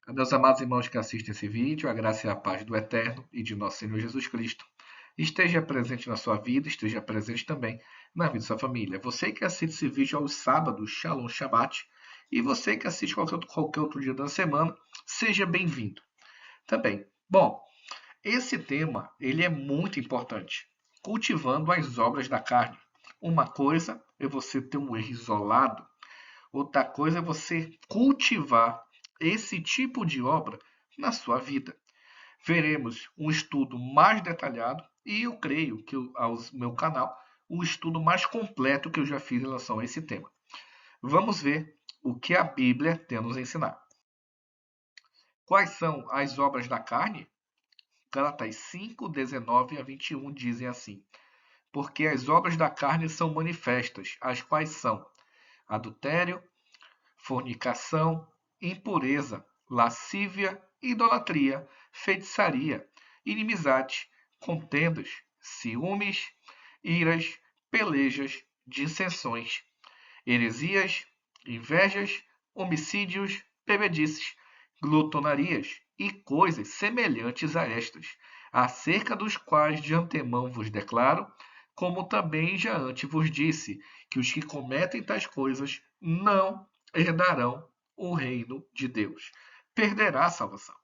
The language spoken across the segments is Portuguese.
Meus amados irmãos que assistem esse vídeo, a graça e a paz do Eterno e de nosso Senhor Jesus Cristo esteja presente na sua vida, esteja presente também na vida da sua família. Você que assiste esse vídeo aos sábados, Shalom Shabbat, e você que assiste qualquer outro dia da semana, seja bem-vindo também. Bom, esse tema ele é muito importante, cultivando as obras da carne. Uma coisa é você ter um erro isolado, outra coisa é você cultivar esse tipo de obra na sua vida. Veremos um estudo mais detalhado e eu creio que ao meu canal o estudo mais completo que eu já fiz em relação a esse tema. Vamos ver o que a Bíblia tem a nos ensinar. Quais são as obras da carne? Gálatas 5, 19 a 21 dizem assim: porque as obras da carne são manifestas, as quais são adultério, fornicação, impureza, lascívia, idolatria, feitiçaria, inimizade, contendas, ciúmes, iras, pelejas, dissensões, heresias, invejas, homicídios, bebedices, glutonarias e coisas semelhantes a estas, acerca dos quais de antemão vos declaro, como também já antes vos disse, que os que cometem tais coisas não herdarão o reino de Deus. Perderá a salvação.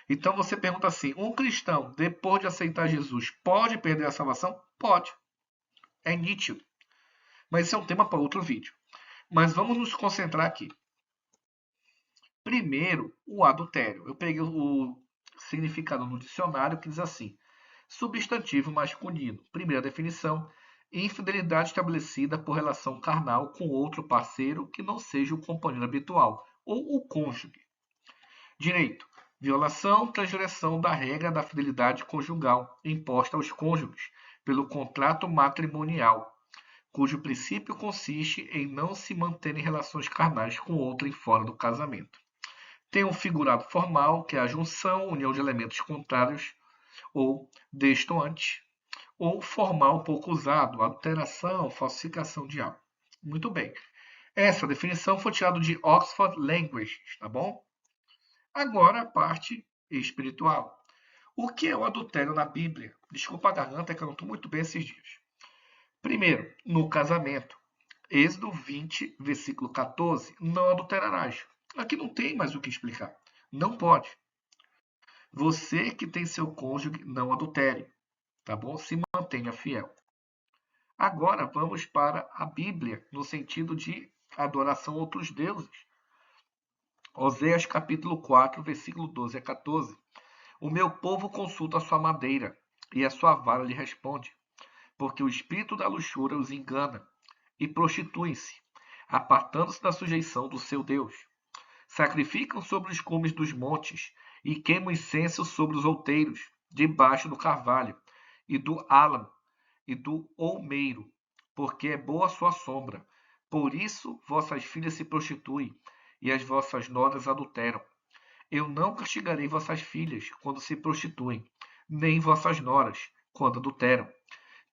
Então você pergunta assim: um cristão, depois de aceitar Jesus, pode perder a salvação? Pode. É nítido. Mas isso é um tema para outro vídeo. Mas vamos nos concentrar aqui. Primeiro, o adultério. Eu peguei o significado no dicionário que diz assim: substantivo masculino. Primeira definição: infidelidade estabelecida por relação carnal com outro parceiro que não seja o companheiro habitual ou o cônjuge. Direito: violação, transgressão da regra da fidelidade conjugal imposta aos cônjuges pelo contrato matrimonial, cujo princípio consiste em não se manterem relações carnais com outrem fora do casamento. Tem um figurado formal, que é a junção, união de elementos contrários ou destoantes, ou formal pouco usado, alteração, falsificação de algo. Muito bem. Essa definição foi tirada de Oxford Languages, tá bom? Agora a parte espiritual. O que é o adultério na Bíblia? Desculpa a garganta, que eu não estou muito bem esses dias. Primeiro, no casamento. Êxodo 20, versículo 14. Não adulterarás. Aqui não tem mais o que explicar. Não pode. Você que tem seu cônjuge, não adultere. Tá bom? Se mantenha fiel. Agora vamos para a Bíblia, no sentido de adoração a outros deuses. Oséias capítulo 4, versículo 12 a 14. O meu povo consulta a sua madeira, e a sua vara lhe responde, porque o espírito da luxúria os engana, e prostituem-se, apartando-se da sujeição do seu Deus. Sacrificam sobre os cumes dos montes, e queimam incenso sobre os outeiros, debaixo do carvalho, e do álamo, e do olmeiro, porque é boa a sua sombra. Por isso vossas filhas se prostituem, e as vossas noras adulteram. Eu não castigarei vossas filhas quando se prostituem, nem vossas noras quando adulteram,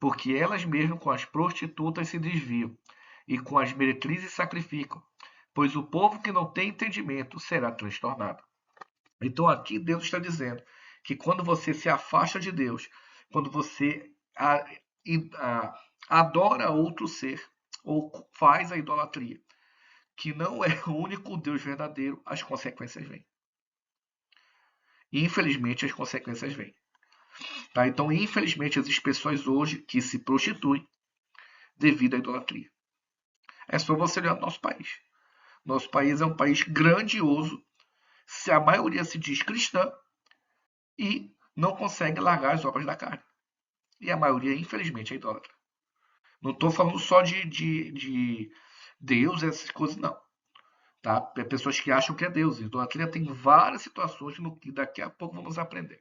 porque elas mesmo com as prostitutas se desviam, e com as meretrizes sacrificam, pois o povo que não tem entendimento será transtornado. Então aqui Deus está dizendo que quando você se afasta de Deus, quando você adora outro ser, ou faz a idolatria, que não é o único Deus verdadeiro, as consequências vêm. Infelizmente, as consequências vêm. Tá? Então, infelizmente, existem pessoas hoje que se prostituem devido à idolatria. É só você olhar no nosso país. Nosso país é um país grandioso, se a maioria se diz cristã e não consegue largar as obras da carne. E a maioria, infelizmente, é idólatra. Não estou falando só de Deus, essas coisas, não. Tá? Pessoas que acham que é Deus. Idolatria tem várias situações no que daqui a pouco vamos aprender.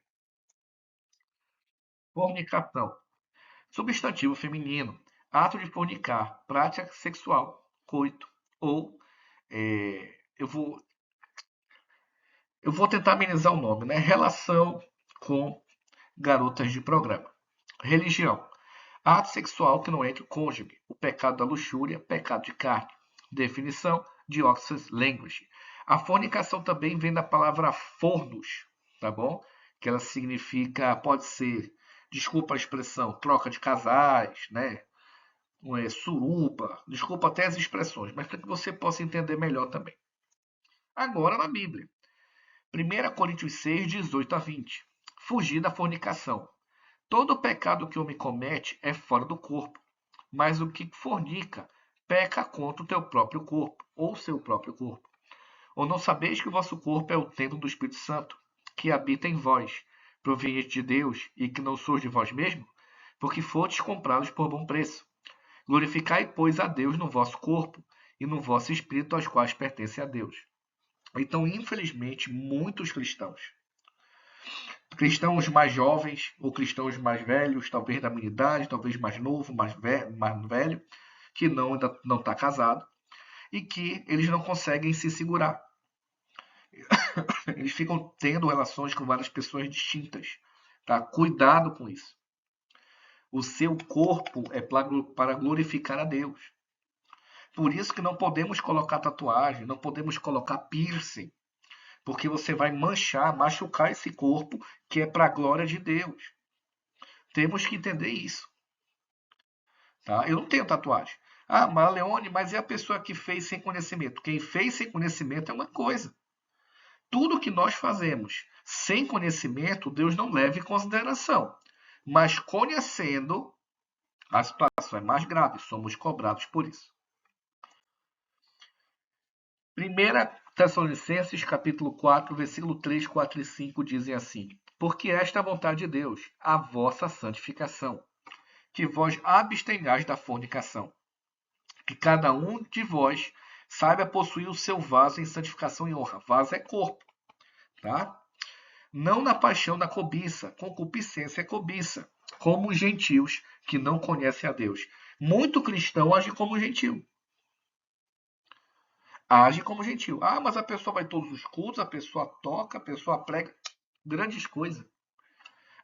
Fornicação. Substantivo feminino. Ato de fornicar. Prática sexual. Coito. Ou eu vou tentar amenizar o nome, né? Relação com garotas de programa. Religião. Ato sexual que não é entre o cônjuge. O pecado da luxúria, pecado de carne. Definição de Oxford Language. A fornicação também vem da palavra fornos, tá bom? Que ela significa, pode ser, desculpa a expressão, troca de casais, né? Suruba, desculpa até as expressões, mas para que você possa entender melhor também. Agora na Bíblia, 1 Coríntios 6, 18 a 20. Fugir da fornicação. Todo pecado que o homem comete é fora do corpo, mas o que fornica peca contra o teu próprio corpo, ou seu próprio corpo. Ou não sabeis que o vosso corpo é o templo do Espírito Santo, que habita em vós, proveniente de Deus, e que não sois de vós mesmos? Porque fostes comprados por bom preço. Glorificai, pois, a Deus no vosso corpo e no vosso espírito, aos quais pertence a Deus. Então, infelizmente, muitos cristãos mais jovens ou cristãos mais velhos, talvez da minha idade, talvez mais novo, mais velho, que ainda não está casado, e que eles não conseguem se segurar. Eles ficam tendo relações com várias pessoas distintas. Tá? Cuidado com isso. O seu corpo é para glorificar a Deus. Por isso que não podemos colocar tatuagem, não podemos colocar piercing, porque você vai machucar esse corpo que é para a glória de Deus. Temos que entender isso. Tá? Eu não tenho tatuagem. Ah, mas Leone, mas é a pessoa que fez sem conhecimento. Quem fez sem conhecimento é uma coisa. Tudo que nós fazemos sem conhecimento, Deus não leva em consideração. Mas conhecendo, a situação é mais grave. Somos cobrados por isso. 1 Tessalonicenses, capítulo 4, versículo 3, 4 e 5 dizem assim: Porque esta é a vontade de Deus, a vossa santificação, que vós abstenhais da fornicação, que cada um de vós saiba possuir o seu vaso em santificação e honra. Vaso é corpo, tá? Não na paixão da cobiça, concupiscência é cobiça, como os gentios que não conhecem a Deus. Muito cristão age como gentil. Age como gentil. Ah, mas a pessoa vai a todos os cultos, a pessoa toca, a pessoa prega. Grandes coisas.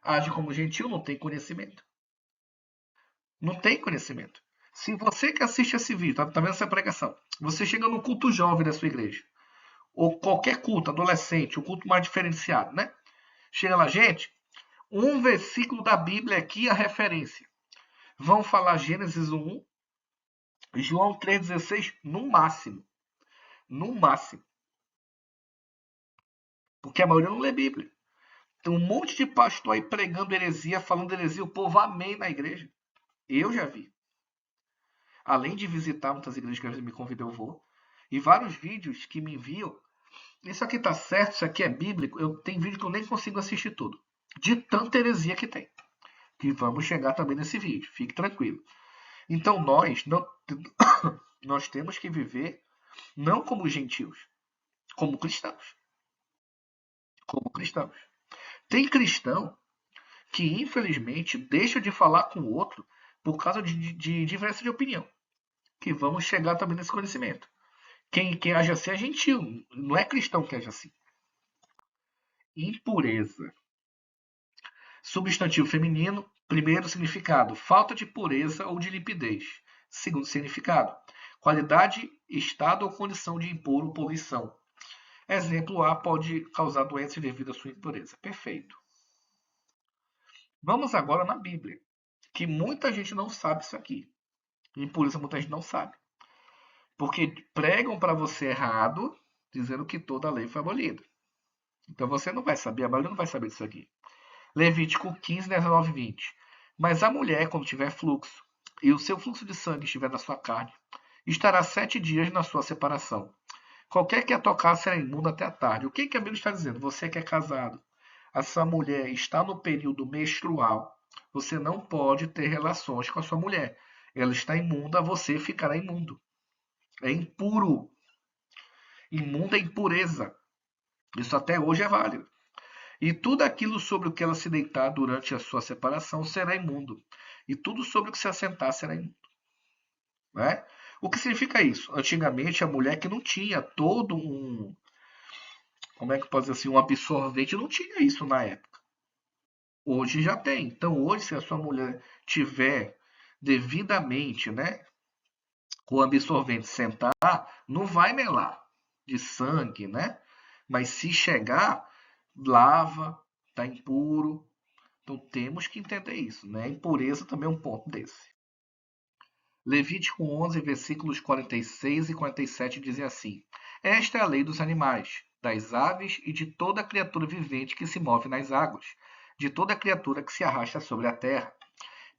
Age como gentil, não tem conhecimento. Não tem conhecimento. Se você que assiste esse vídeo, tá vendo essa pregação, você chega no culto jovem da sua igreja, ou qualquer culto, adolescente, o culto mais diferenciado, né? Chega lá, gente, um versículo da Bíblia aqui é a referência. Vão falar Gênesis 1, João 3,16 no máximo. No máximo. Porque a maioria não lê Bíblia. Tem um monte de pastor aí pregando heresia, falando heresia, o povo amém na igreja. Eu já vi. Além de visitar muitas igrejas que me convidam, eu vou. E vários vídeos que me enviam. Isso aqui tá certo, isso aqui é bíblico. Tem vídeo que eu nem consigo assistir tudo. De tanta heresia que tem. Que vamos chegar também nesse vídeo. Fique tranquilo. Então nós temos que viver não como gentios, como cristãos. Como cristãos. Tem cristão que, infelizmente, deixa de falar com o outro por causa de diferença de opinião. Que vamos chegar também nesse conhecimento. Quem age assim é gentil, não é cristão que age assim. Impureza. Substantivo feminino, primeiro significado, falta de pureza ou de limpidez. Segundo significado, qualidade, estado ou condição de impuro, poluição. Exemplo A pode causar doença devido à sua impureza. Perfeito. Vamos agora na Bíblia, que muita gente não sabe isso aqui. Impureza muita gente não sabe. Porque pregam para você errado, dizendo que toda a lei foi abolida. Então você não vai saber, a maioria não vai saber disso aqui. Levítico 15, 19 e 20. Mas a mulher, quando tiver fluxo, e o seu fluxo de sangue estiver na sua carne, estará 7 dias na sua separação. Qualquer que a tocar será imundo até a tarde. O que a Bíblia está dizendo? Você que é casado, a sua mulher está no período menstrual, você não pode ter relações com a sua mulher. Ela está imunda, você ficará imundo. É impuro. Imundo é impureza. Isso até hoje é válido. E tudo aquilo sobre o que ela se deitar durante a sua separação será imundo. E tudo sobre o que se assentar será imundo. Né? O que significa isso? Antigamente, a mulher que não tinha todo um... Como é que pode dizer assim? Um absorvente, não tinha isso na época. Hoje já tem. Então, hoje, se a sua mulher tiver devidamente, né, com o absorvente sentar, não vai melar. de sangue, né? Mas se chegar, lava, está impuro. Então temos que entender isso, né? A impureza também é um ponto desse. Levítico 11, versículos 46 e 47 dizem assim: Esta é a lei dos animais, das aves e de toda criatura vivente que se move nas águas, de toda criatura que se arrasta sobre a terra,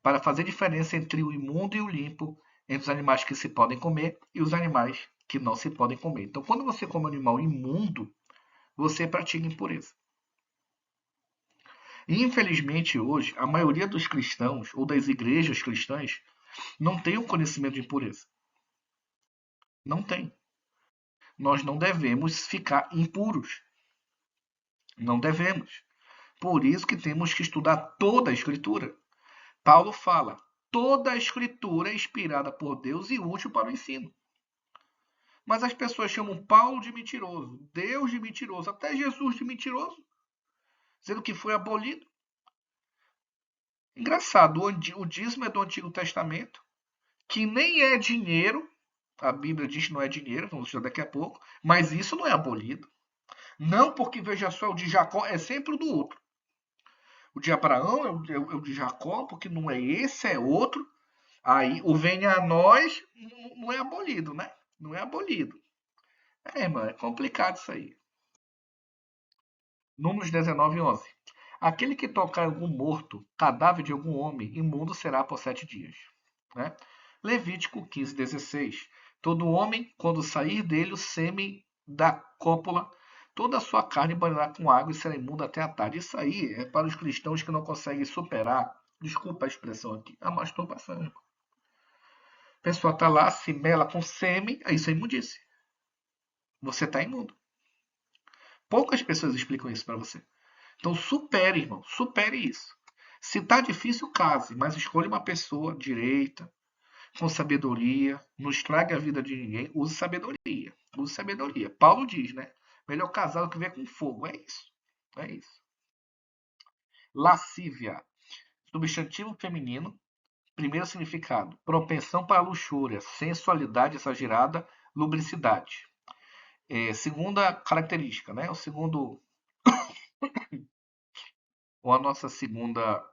para fazer diferença entre o imundo e o limpo, entre os animais que se podem comer e os animais que não se podem comer. Então, quando você come um animal imundo, você pratica impureza. E, infelizmente, hoje, a maioria dos cristãos ou das igrejas cristãs não tem o conhecimento de impureza. Não tem. Nós não devemos ficar impuros. Não devemos. Por isso que temos que estudar toda a Escritura. Paulo fala, toda a Escritura é inspirada por Deus e útil para o ensino. Mas as pessoas chamam Paulo de mentiroso, Deus de mentiroso, até Jesus de mentiroso, sendo que foi abolido. Engraçado, o dízimo é do Antigo Testamento, que nem é dinheiro, a Bíblia diz que não é dinheiro, vamos estudar daqui a pouco, mas isso não é abolido. Não porque, veja só, o de Jacó é sempre o do outro. O de Abraão é o de Jacó, porque não é esse, é outro. Aí o venha a nós não é abolido, né? Não é abolido. Irmão, é complicado isso aí. Números 19, 11. Aquele que tocar algum morto, cadáver de algum homem, imundo será por 7 dias. Né? Levítico 15, 16. Todo homem, quando sair dele o sêmen da cópula, toda a sua carne banhará com água e será imunda até a tarde. Isso aí é para os cristãos que não conseguem superar, desculpa a expressão aqui, a masturbação. A pessoa está lá, se mela com sêmen, isso é imundice. Você está imundo. Poucas pessoas explicam isso para você. Então supere, irmão, supere isso. Se tá difícil, case, mas escolha uma pessoa direita, com sabedoria, não estrague a vida de ninguém, use sabedoria. Use sabedoria. Paulo diz, né? Melhor casado que ver com fogo. É isso. É isso. Lascívia. Substantivo feminino. Primeiro significado. Propensão para luxúria, sensualidade exagerada, lubricidade. Segunda característica, né? O segundo. Ou a nossa segunda.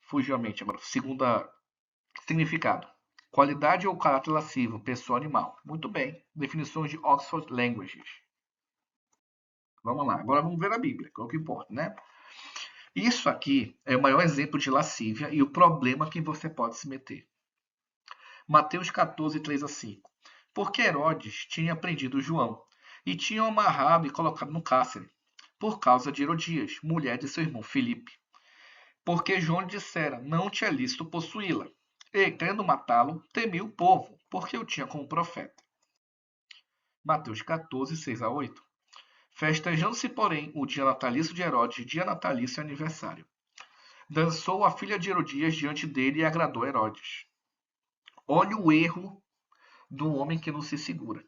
Fugiu a mente agora. Segunda significado. Qualidade ou caráter lascivo, pessoa animal. Muito bem. Definições de Oxford Languages. Vamos lá. Agora vamos ver a Bíblia, que é o que importa, né? Isso aqui é o maior exemplo de lascívia e o problema que você pode se meter. Mateus 14, 3 a 5. Porque Herodes tinha prendido João e tinha amarrado e colocado no cárcere, por causa de Herodias, mulher de seu irmão Filipe. Porque João lhe dissera, não te é lícito possuí-la. E, querendo matá-lo, temia o povo, porque o tinha como profeta. Mateus 14, 6 a 8. Festejando-se, porém, o dia natalício de Herodes, dia natalício e aniversário. Dançou a filha de Herodias diante dele e agradou Herodes. Olha o erro do homem que não se segura.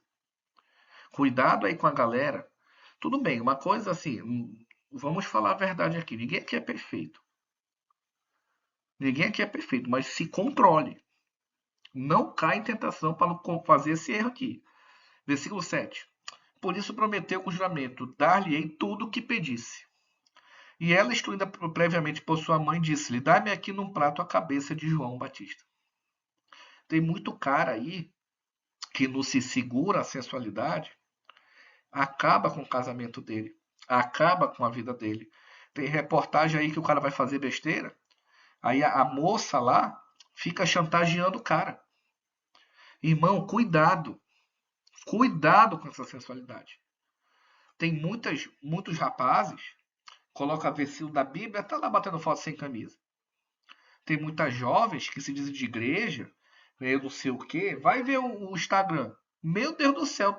Cuidado aí com a galera. Tudo bem, uma coisa assim, vamos falar a verdade aqui. Ninguém aqui é perfeito. Ninguém aqui é perfeito, mas se controle. Não cai em tentação para fazer esse erro aqui. Versículo 7. Por isso prometeu com juramento, dar-lhe-ei tudo o que pedisse. E ela, instruída previamente por sua mãe, disse-lhe, dá-me aqui num prato a cabeça de João Batista. Tem muito cara aí que não se segura a sensualidade, acaba com o casamento dele, acaba com a vida dele. Tem reportagem aí que o cara vai fazer besteira, aí a moça lá fica chantageando o cara. Irmão, cuidado. Cuidado com essa sensualidade. Tem muitos rapazes, coloca versículo da Bíblia, tá lá batendo foto sem camisa. Tem muitas jovens que se dizem de igreja, eu não sei o quê, vai ver o Instagram. Meu Deus do céu,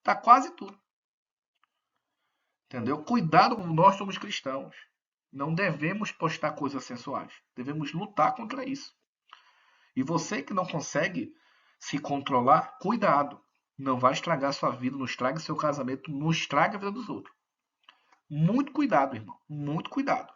tá quase tudo. Entendeu? Cuidado, nós somos cristãos. Não devemos postar coisas sensuais. Devemos lutar contra isso. E você que não consegue se controlar, cuidado. Não vai estragar sua vida, não estrague seu casamento, não estrague a vida dos outros. Muito cuidado, irmão. Muito cuidado.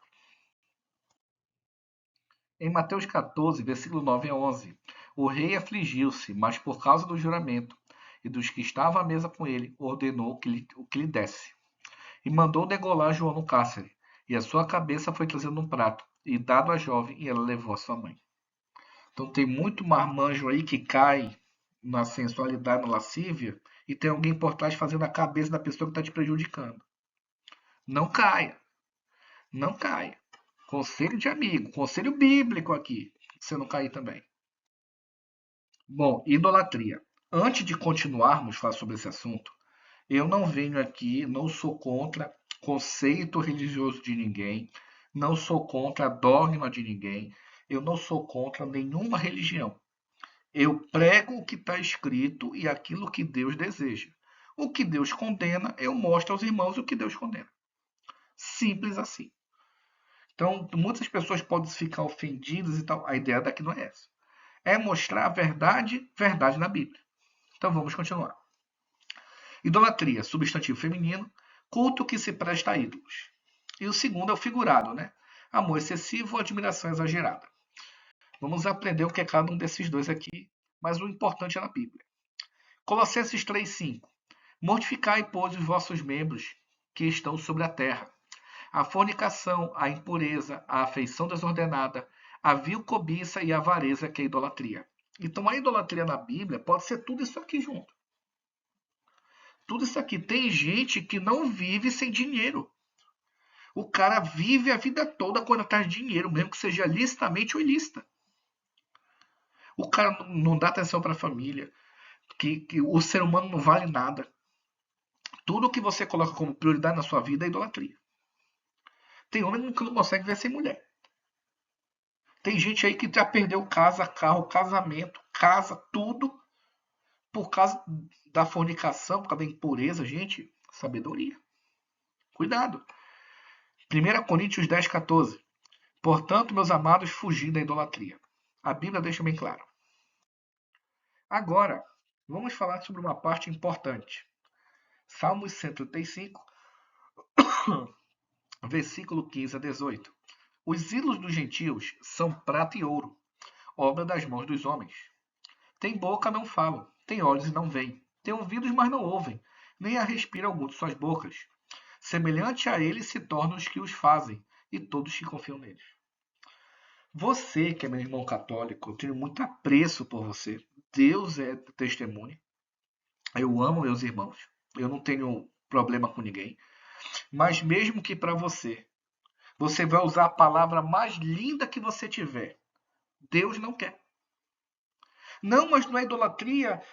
Em Mateus 14, versículo 9 a 11, o rei afligiu-se, mas por causa do juramento, e dos que estavam à mesa com ele, ordenou que lhe desse. E mandou degolar João no cárcere, e a sua cabeça foi trazida num prato, e dado à jovem, e ela levou a sua mãe. Então tem muito marmanjo aí que cai na sensualidade, na lascívia, e tem alguém por trás fazendo a cabeça da pessoa que está te prejudicando. Não caia, não caia. Conselho de amigo, conselho bíblico aqui, pra você não cair também. Bom, idolatria. Antes de continuarmos a falar sobre esse assunto, eu não venho aqui, não sou contra conceito religioso de ninguém, não sou contra dogma de ninguém, eu não sou contra nenhuma religião. Eu prego o que está escrito e aquilo que Deus deseja. O que Deus condena, eu mostro aos irmãos o que Deus condena. Simples assim. Então, muitas pessoas podem ficar ofendidas e tal. A ideia daqui não é essa. É mostrar a verdade, verdade na Bíblia. Então vamos continuar. Idolatria, substantivo feminino, culto que se presta a ídolos. E o segundo é o figurado, né? Amor excessivo ou admiração exagerada. Vamos aprender o que é cada um desses dois aqui, mas o importante é na Bíblia. Colossenses 3,5. Mortificai, pois, os vossos membros que estão sobre a terra. A fornicação, a impureza, a afeição desordenada, a vil cobiça e a avareza, que é a idolatria. Então, a idolatria na Bíblia pode ser tudo isso aqui junto. Tudo isso aqui. Tem gente que não vive sem dinheiro. O cara vive a vida toda quando atrás de dinheiro, mesmo que seja licitamente ou ilícita. O cara não dá atenção para a família, que o ser humano não vale nada. Tudo que você coloca como prioridade na sua vida é idolatria. Tem homem que não consegue ver sem mulher. Tem gente aí que já perdeu casa, carro, casamento, casa, tudo, por causa da fornicação, por causa da impureza. Gente, sabedoria. Cuidado. 1 Coríntios 10, 14. Portanto, meus amados, fugi da idolatria. A Bíblia deixa bem claro. Agora, vamos falar sobre uma parte importante. Salmos 135, versículo 15 a 18. Os ídolos dos gentios são prata e ouro, obra das mãos dos homens. Tem boca, não falam, tem olhos e não veem, tem ouvidos, mas não ouvem, nem a respira algum de suas bocas. Semelhante a eles se tornam os que os fazem, e todos que confiam neles. Você, que é meu irmão católico, eu tenho muito apreço por você. Deus é testemunha. Eu amo meus irmãos. Eu não tenho problema com ninguém. Mas mesmo que para você, você vai usar a palavra mais linda que você tiver. Deus não quer. Não, mas não é idolatria,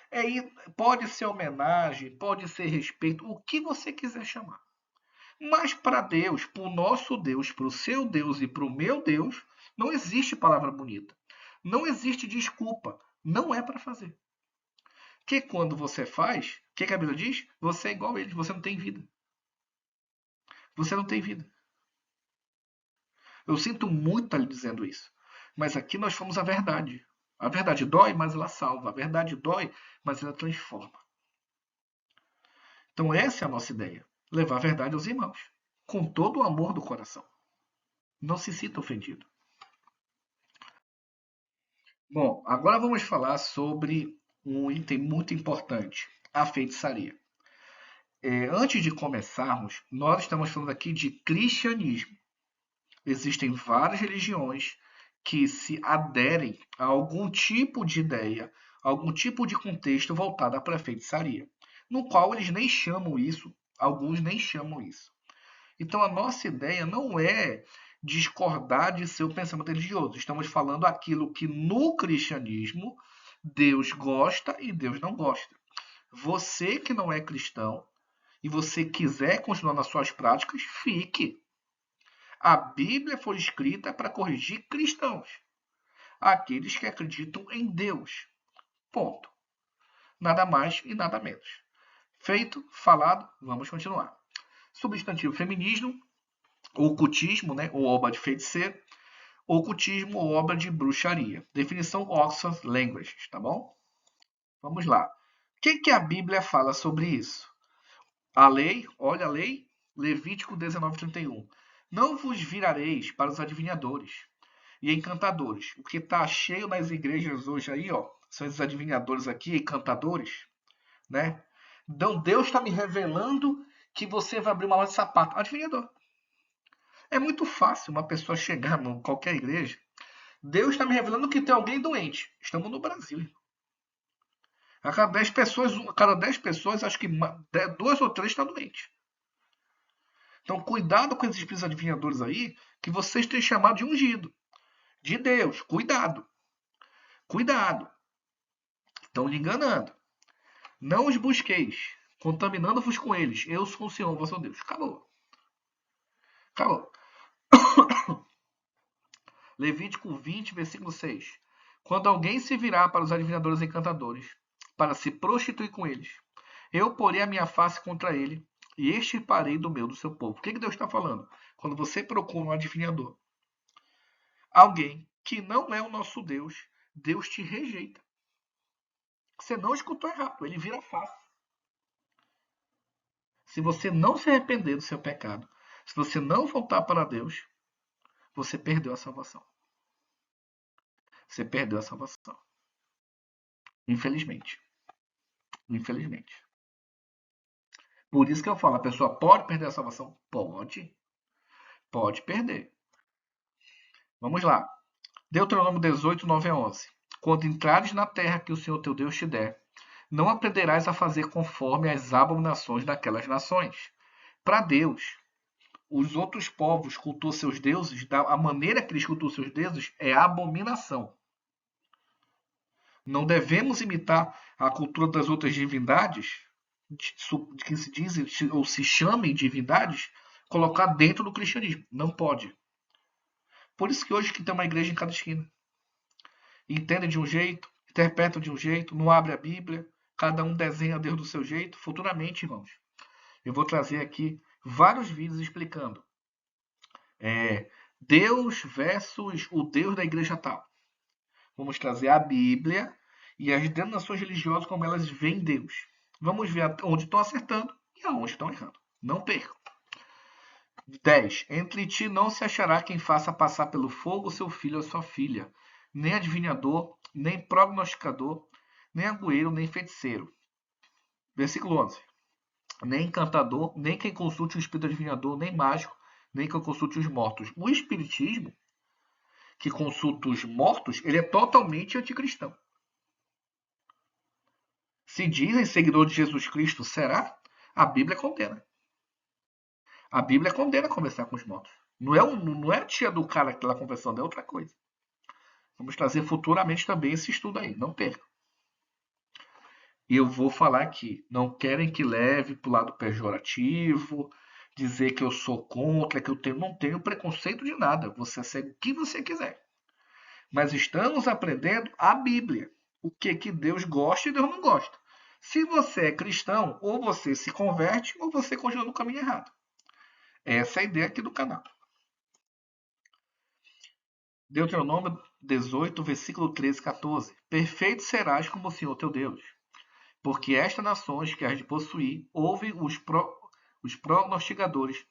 pode ser homenagem, pode ser respeito, o que você quiser chamar. Mas para Deus, para o nosso Deus, para o seu Deus e para o meu Deus, não existe palavra bonita. Não existe desculpa. Não é para fazer. Que quando você faz, o que a Bíblia diz? Você é igual a eles, você não tem vida. Você não tem vida. Eu sinto muito estar lhe dizendo isso. Mas aqui nós fomos a verdade. A verdade dói, mas ela salva. A verdade dói, mas ela transforma. Então essa é a nossa ideia. Levar a verdade aos irmãos. Com todo o amor do coração. Não se sinta ofendido. Bom, agora vamos falar sobre um item muito importante. A feitiçaria. Antes de começarmos, nós estamos falando aqui de cristianismo. Existem várias religiões que se aderem a algum tipo de ideia, algum tipo de contexto voltado para a feitiçaria, no qual eles nem chamam isso, alguns nem chamam isso. Então a nossa ideia não é discordar de seu pensamento religioso. Estamos falando aquilo que no cristianismo Deus gosta e Deus não gosta. Você que não é cristão e você quiser continuar nas suas práticas, fique. A Bíblia foi escrita para corrigir cristãos, aqueles que acreditam em Deus. Ponto. Nada mais e nada menos. Feito, falado, vamos continuar. Substantivo feminismo, ocultismo, né, ou obra de feiticeiro, ocultismo ou obra de bruxaria. Definição Oxford Languages, tá bom? Vamos lá. O que a Bíblia fala sobre isso? A lei, olha a lei, Levítico 19:31. Não vos virareis para os adivinhadores e encantadores. O que está cheio nas igrejas hoje aí, ó, são esses adivinhadores aqui, encantadores. né? Então Deus está me revelando que você vai abrir uma loja de sapato. Adivinhador. É muito fácil uma pessoa chegar em qualquer igreja. Deus está me revelando que tem alguém doente. Estamos no Brasil. A cada 10 pessoas, acho que 2 ou 3 estão doentes. Então, cuidado com esses espíritos adivinhadores aí, que vocês têm chamado de ungido. De Deus. Cuidado. Cuidado. Estão lhe enganando. Não os busqueis, contaminando-vos com eles. Eu sou o Senhor, vosso Deus. Acabou. Acabou. Levítico 20, versículo 6. Quando alguém se virar para os adivinhadores e encantadores, para se prostituir com eles, eu porei a minha face contra ele e extirparei do meio do seu povo. O que Deus está falando? Quando você procura um adivinhador, alguém que não é o nosso Deus, Deus te rejeita. Você não escutou errado, ele vira a face. Se você não se arrepender do seu pecado, se você não voltar para Deus, você perdeu a salvação. Você perdeu a salvação. Infelizmente. Infelizmente. Por isso que eu falo, a pessoa pode perder a salvação? Pode. Pode perder. Vamos lá. Deuteronômio 18, 9 a 11. Quando entrares na terra que o Senhor teu Deus te der, não aprenderás a fazer conforme as abominações daquelas nações. Para Deus, os outros povos cultuam seus deuses, a maneira que eles cultuam seus deuses é abominação. Não devemos imitar a cultura das outras divindades, que se dizem ou se chamem divindades, colocar dentro do cristianismo. Não pode. Por isso que hoje que tem uma igreja em cada esquina. Entendem de um jeito, interpretam de um jeito, não abre a Bíblia, cada um desenha Deus do seu jeito. Futuramente, irmãos, eu vou trazer aqui vários vídeos explicando Deus versus o Deus da igreja tal. Vamos trazer a Bíblia e as denominações religiosas como elas veem Deus. Vamos ver onde estão acertando e aonde estão errando. Não percam. 10. Entre ti não se achará quem faça passar pelo fogo seu filho ou sua filha, nem adivinhador, nem prognosticador, nem agüeiro, nem feiticeiro. Versículo 11. Nem encantador, nem quem consulte o espírito adivinhador, nem mágico, nem quem consulte os mortos. O espiritismo, que consulta os mortos, ele é totalmente anticristão. Se dizem seguidor de Jesus Cristo, será? A Bíblia condena. A Bíblia condena conversar com os mortos. Não é a tia do cara que está lá conversando, é outra coisa. Vamos trazer futuramente também esse estudo aí, não percam. E eu vou falar aqui, não querem que leve para o lado pejorativo, dizer que eu sou contra, que eu não tenho preconceito de nada. Você segue o que você quiser. Mas estamos aprendendo a Bíblia. O que Deus gosta e Deus não gosta. Se você é cristão, ou você se converte, ou você continua no caminho errado. Essa é a ideia aqui do canal. Deuteronômio 18, versículo 13 e 14. Perfeito serás como o Senhor teu Deus, porque estas nações que has de possuir ouvem os prognosticadores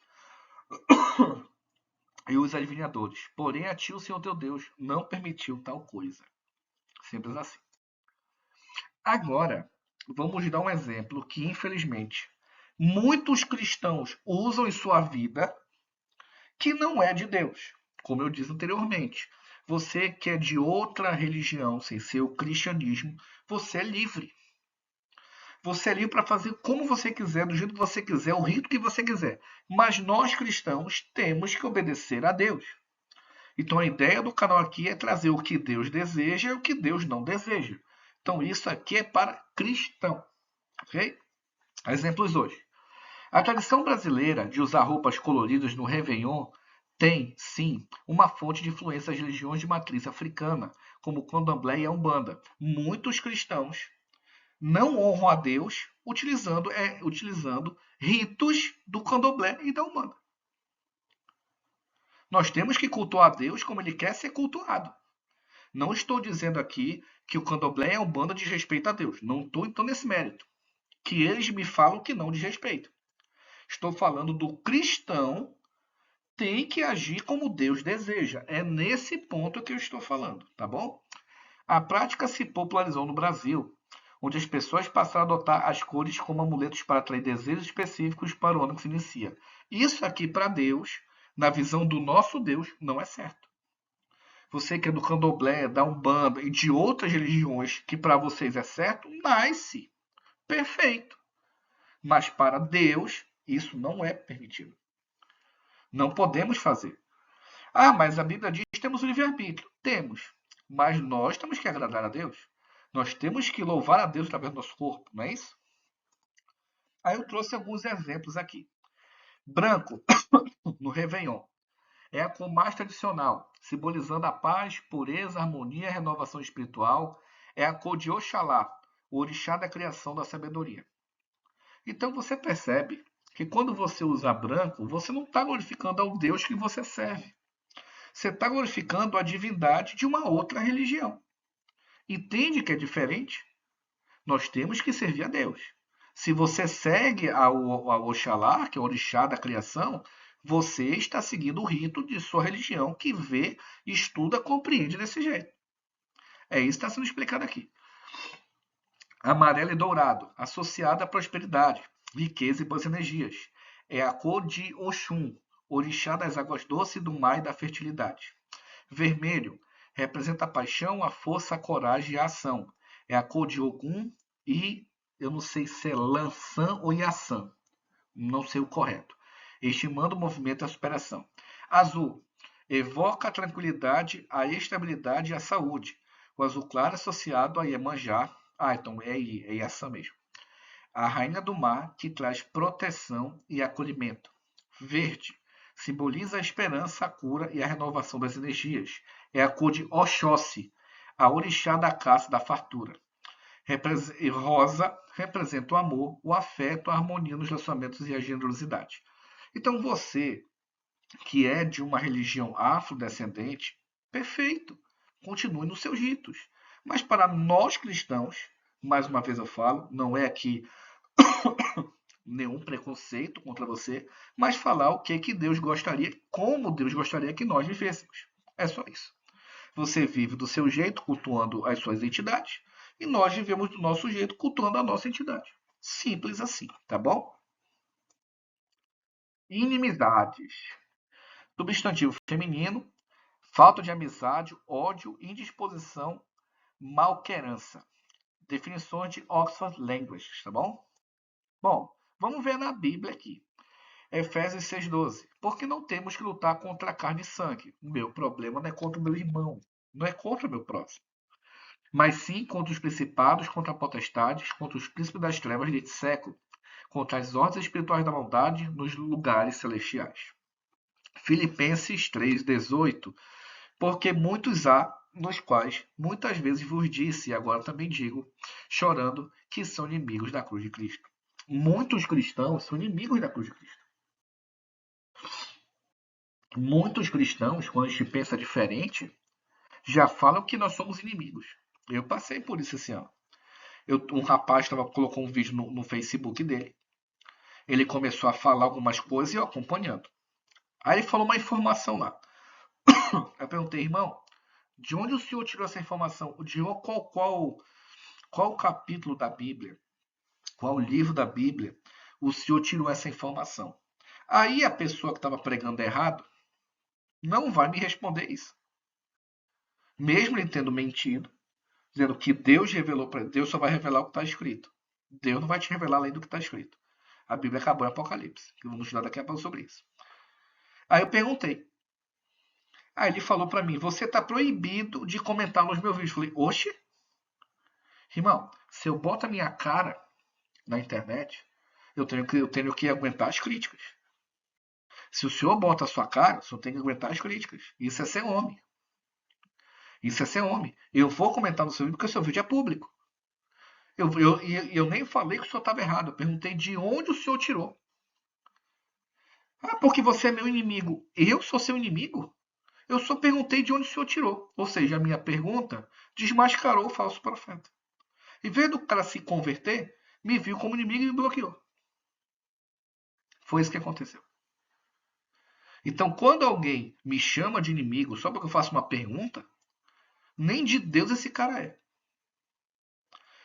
e os adivinhadores. Porém, a ti o Senhor teu Deus não permitiu tal coisa. Simples assim. Agora, vamos dar um exemplo que, infelizmente, muitos cristãos usam em sua vida que não é de Deus. Como eu disse anteriormente, você que é de outra religião, sem ser o cristianismo, você é livre. Você é livre para fazer como você quiser, do jeito que você quiser, o rito que você quiser. Mas nós cristãos temos que obedecer a Deus. Então a ideia do canal aqui é trazer o que Deus deseja e o que Deus não deseja. Então isso aqui é para cristão. Ok? Exemplos hoje. A tradição brasileira de usar roupas coloridas no Réveillon tem, sim, uma fonte de influência das religiões de matriz africana, como o Candomblé e a Umbanda. Muitos cristãos não honram a Deus utilizando ritos do Candomblé e da Umbanda. Nós temos que cultuar a Deus como ele quer ser cultuado. Não estou dizendo aqui que o Candomblé e a Umbanda diz respeito a Deus. Não estou então nesse mérito. Que eles me falam que não diz respeito. Estou falando do cristão tem que agir como Deus deseja. É nesse ponto que eu estou falando, tá bom? A prática se popularizou no Brasil. onde as pessoas passaram a adotar as cores como amuletos para atrair desejos específicos para o ano que se inicia. Isso aqui, para Deus, na visão do nosso Deus, não é certo. Você que é do candomblé, da Umbanda e de outras religiões que para vocês é certo, nasce. Perfeito. Mas para Deus, isso não é permitido. Não podemos fazer. Ah, mas a Bíblia diz que temos o livre-arbítrio. Temos. Mas nós temos que agradar a Deus. Nós temos que louvar a Deus através do nosso corpo, não é isso? Aí eu trouxe alguns exemplos aqui. Branco, no Réveillon, é a cor mais tradicional, simbolizando a paz, pureza, harmonia e renovação espiritual. É a cor de Oxalá, o orixá da criação da sabedoria. Então você percebe que quando você usa branco, você não está glorificando ao Deus que você serve. Você está glorificando a divindade de uma outra religião. Entende que é diferente? Nós temos que servir a Deus. Se você segue ao Oxalá, que é o orixá da criação, você está seguindo o rito de sua religião, que vê, estuda, compreende desse jeito. É isso que está sendo explicado aqui. Amarelo e dourado, associado à prosperidade, riqueza e boas energias. É a cor de Oxum, orixá das águas doces, do mar e da fertilidade. Vermelho, representa a paixão, a força, a coragem e a ação. É a cor de Ogum e eu não sei se é Lançã ou Yassan. Não sei o correto. Estimando o movimento e a superação. Azul, evoca a tranquilidade, a estabilidade e a saúde. O azul claro associado a Iemanjá. Ah, então é Yassan mesmo. A rainha do mar, que traz proteção e acolhimento. Verde, simboliza a esperança, a cura e a renovação das energias. É a cor de Oxóssi, a orixá da caça e da fartura. Rosa representa o amor, o afeto, a harmonia nos relacionamentos e a generosidade. Então você, que é de uma religião afrodescendente, perfeito, continue nos seus ritos. Mas para nós cristãos, mais uma vez eu falo, não é aqui nenhum preconceito contra você, mas falar o que Deus gostaria, como Deus gostaria que nós vivêssemos. É só isso. Você vive do seu jeito, cultuando as suas entidades, e nós vivemos do nosso jeito, cultuando a nossa entidade. Simples assim, tá bom? Inimizades. Substantivo feminino, falta de amizade, ódio, indisposição, malquerança. Definições de Oxford Language, tá bom? Bom, vamos ver na Bíblia aqui. Efésios 6,12. Porque não temos que lutar contra carne e sangue. O meu problema não é contra o meu irmão, não é contra o meu próximo, mas sim contra os principados, contra potestades, contra os príncipes das trevas deste século, contra as ordens espirituais da maldade nos lugares celestiais. Filipenses 3,18. Porque muitos há, nos quais muitas vezes vos disse, e agora também digo, chorando, que são inimigos da cruz de Cristo. Muitos cristãos são inimigos da cruz de Cristo. Muitos cristãos, quando a gente pensa diferente, já falam que nós somos inimigos. Eu passei por isso esse ano. Um rapaz colocou um vídeo no Facebook dele. Ele começou a falar algumas coisas e eu acompanhando. Aí ele falou uma informação lá. Eu perguntei, irmão, de onde o senhor tirou essa informação? Qual capítulo da Bíblia, qual livro da Bíblia o senhor tirou essa informação? Aí a pessoa que estava pregando errado não vai me responder isso. Mesmo ele tendo mentido, dizendo que Deus revelou para Deus, só vai revelar o que está escrito. Deus não vai te revelar além do que está escrito. A Bíblia acabou em Apocalipse, que vamos estudar daqui a pouco sobre isso. Aí eu perguntei. Aí ele falou para mim, você está proibido de comentar nos meus vídeos. Eu falei, oxe? Irmão, se eu boto a minha cara na internet, eu tenho que aguentar as críticas. Se o senhor bota a sua cara, o senhor tem que aguentar as críticas. Isso é ser homem. Isso é ser homem. Eu vou comentar no seu vídeo porque o seu vídeo é público. Eu nem falei que o senhor estava errado. Eu perguntei de onde o senhor tirou. Ah, porque você é meu inimigo. Eu sou seu inimigo? Eu só perguntei de onde o senhor tirou. Ou seja, a minha pergunta desmascarou o falso profeta. Em vez do cara se converter, me viu como inimigo e me bloqueou. Foi isso que aconteceu. Então, quando alguém me chama de inimigo só porque eu faço uma pergunta, nem de Deus esse cara é.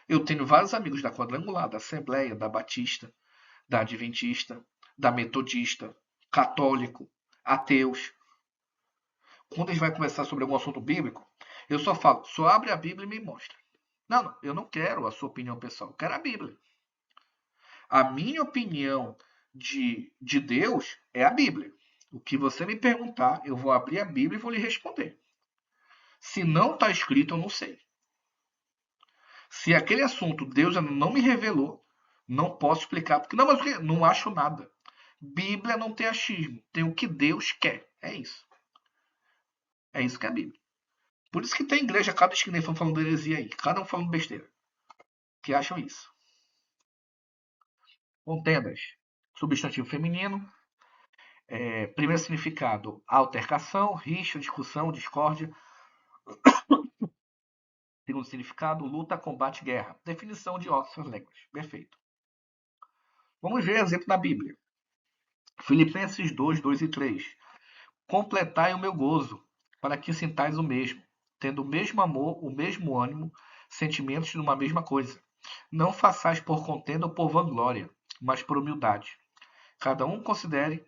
Eu tenho vários amigos da Quadrangular, da Assembleia, da Batista, da Adventista, da Metodista, católico, ateus. Quando eles vão conversar sobre algum assunto bíblico, eu só falo, só abre a Bíblia e me mostra. Não, não, eu não quero a sua opinião pessoal, eu quero a Bíblia. A minha opinião de Deus é a Bíblia. O que você me perguntar, eu vou abrir a Bíblia e vou lhe responder. Se não está escrito, eu não sei. Se aquele assunto Deus ainda não me revelou, não posso explicar, porque não, mas não acho nada. Bíblia não tem achismo, tem o que Deus quer. É isso. É isso que é a Bíblia. Por isso que tem igreja, cada esquina falando heresia aí, cada um falando besteira. Que acham isso. Contendas. Substantivo feminino. Primeiro significado, altercação, rixa, discussão, discórdia. Segundo significado, luta, combate, guerra. Definição de Oxford Language. Perfeito. Vamos ver exemplo na Bíblia. Filipenses 2, 2 e 3. Completai o meu gozo, para que sintais o mesmo, tendo o mesmo amor, o mesmo ânimo, sentimentos numa mesma coisa. Não façais por contenda ou por vanglória, mas por humildade. Cada um considere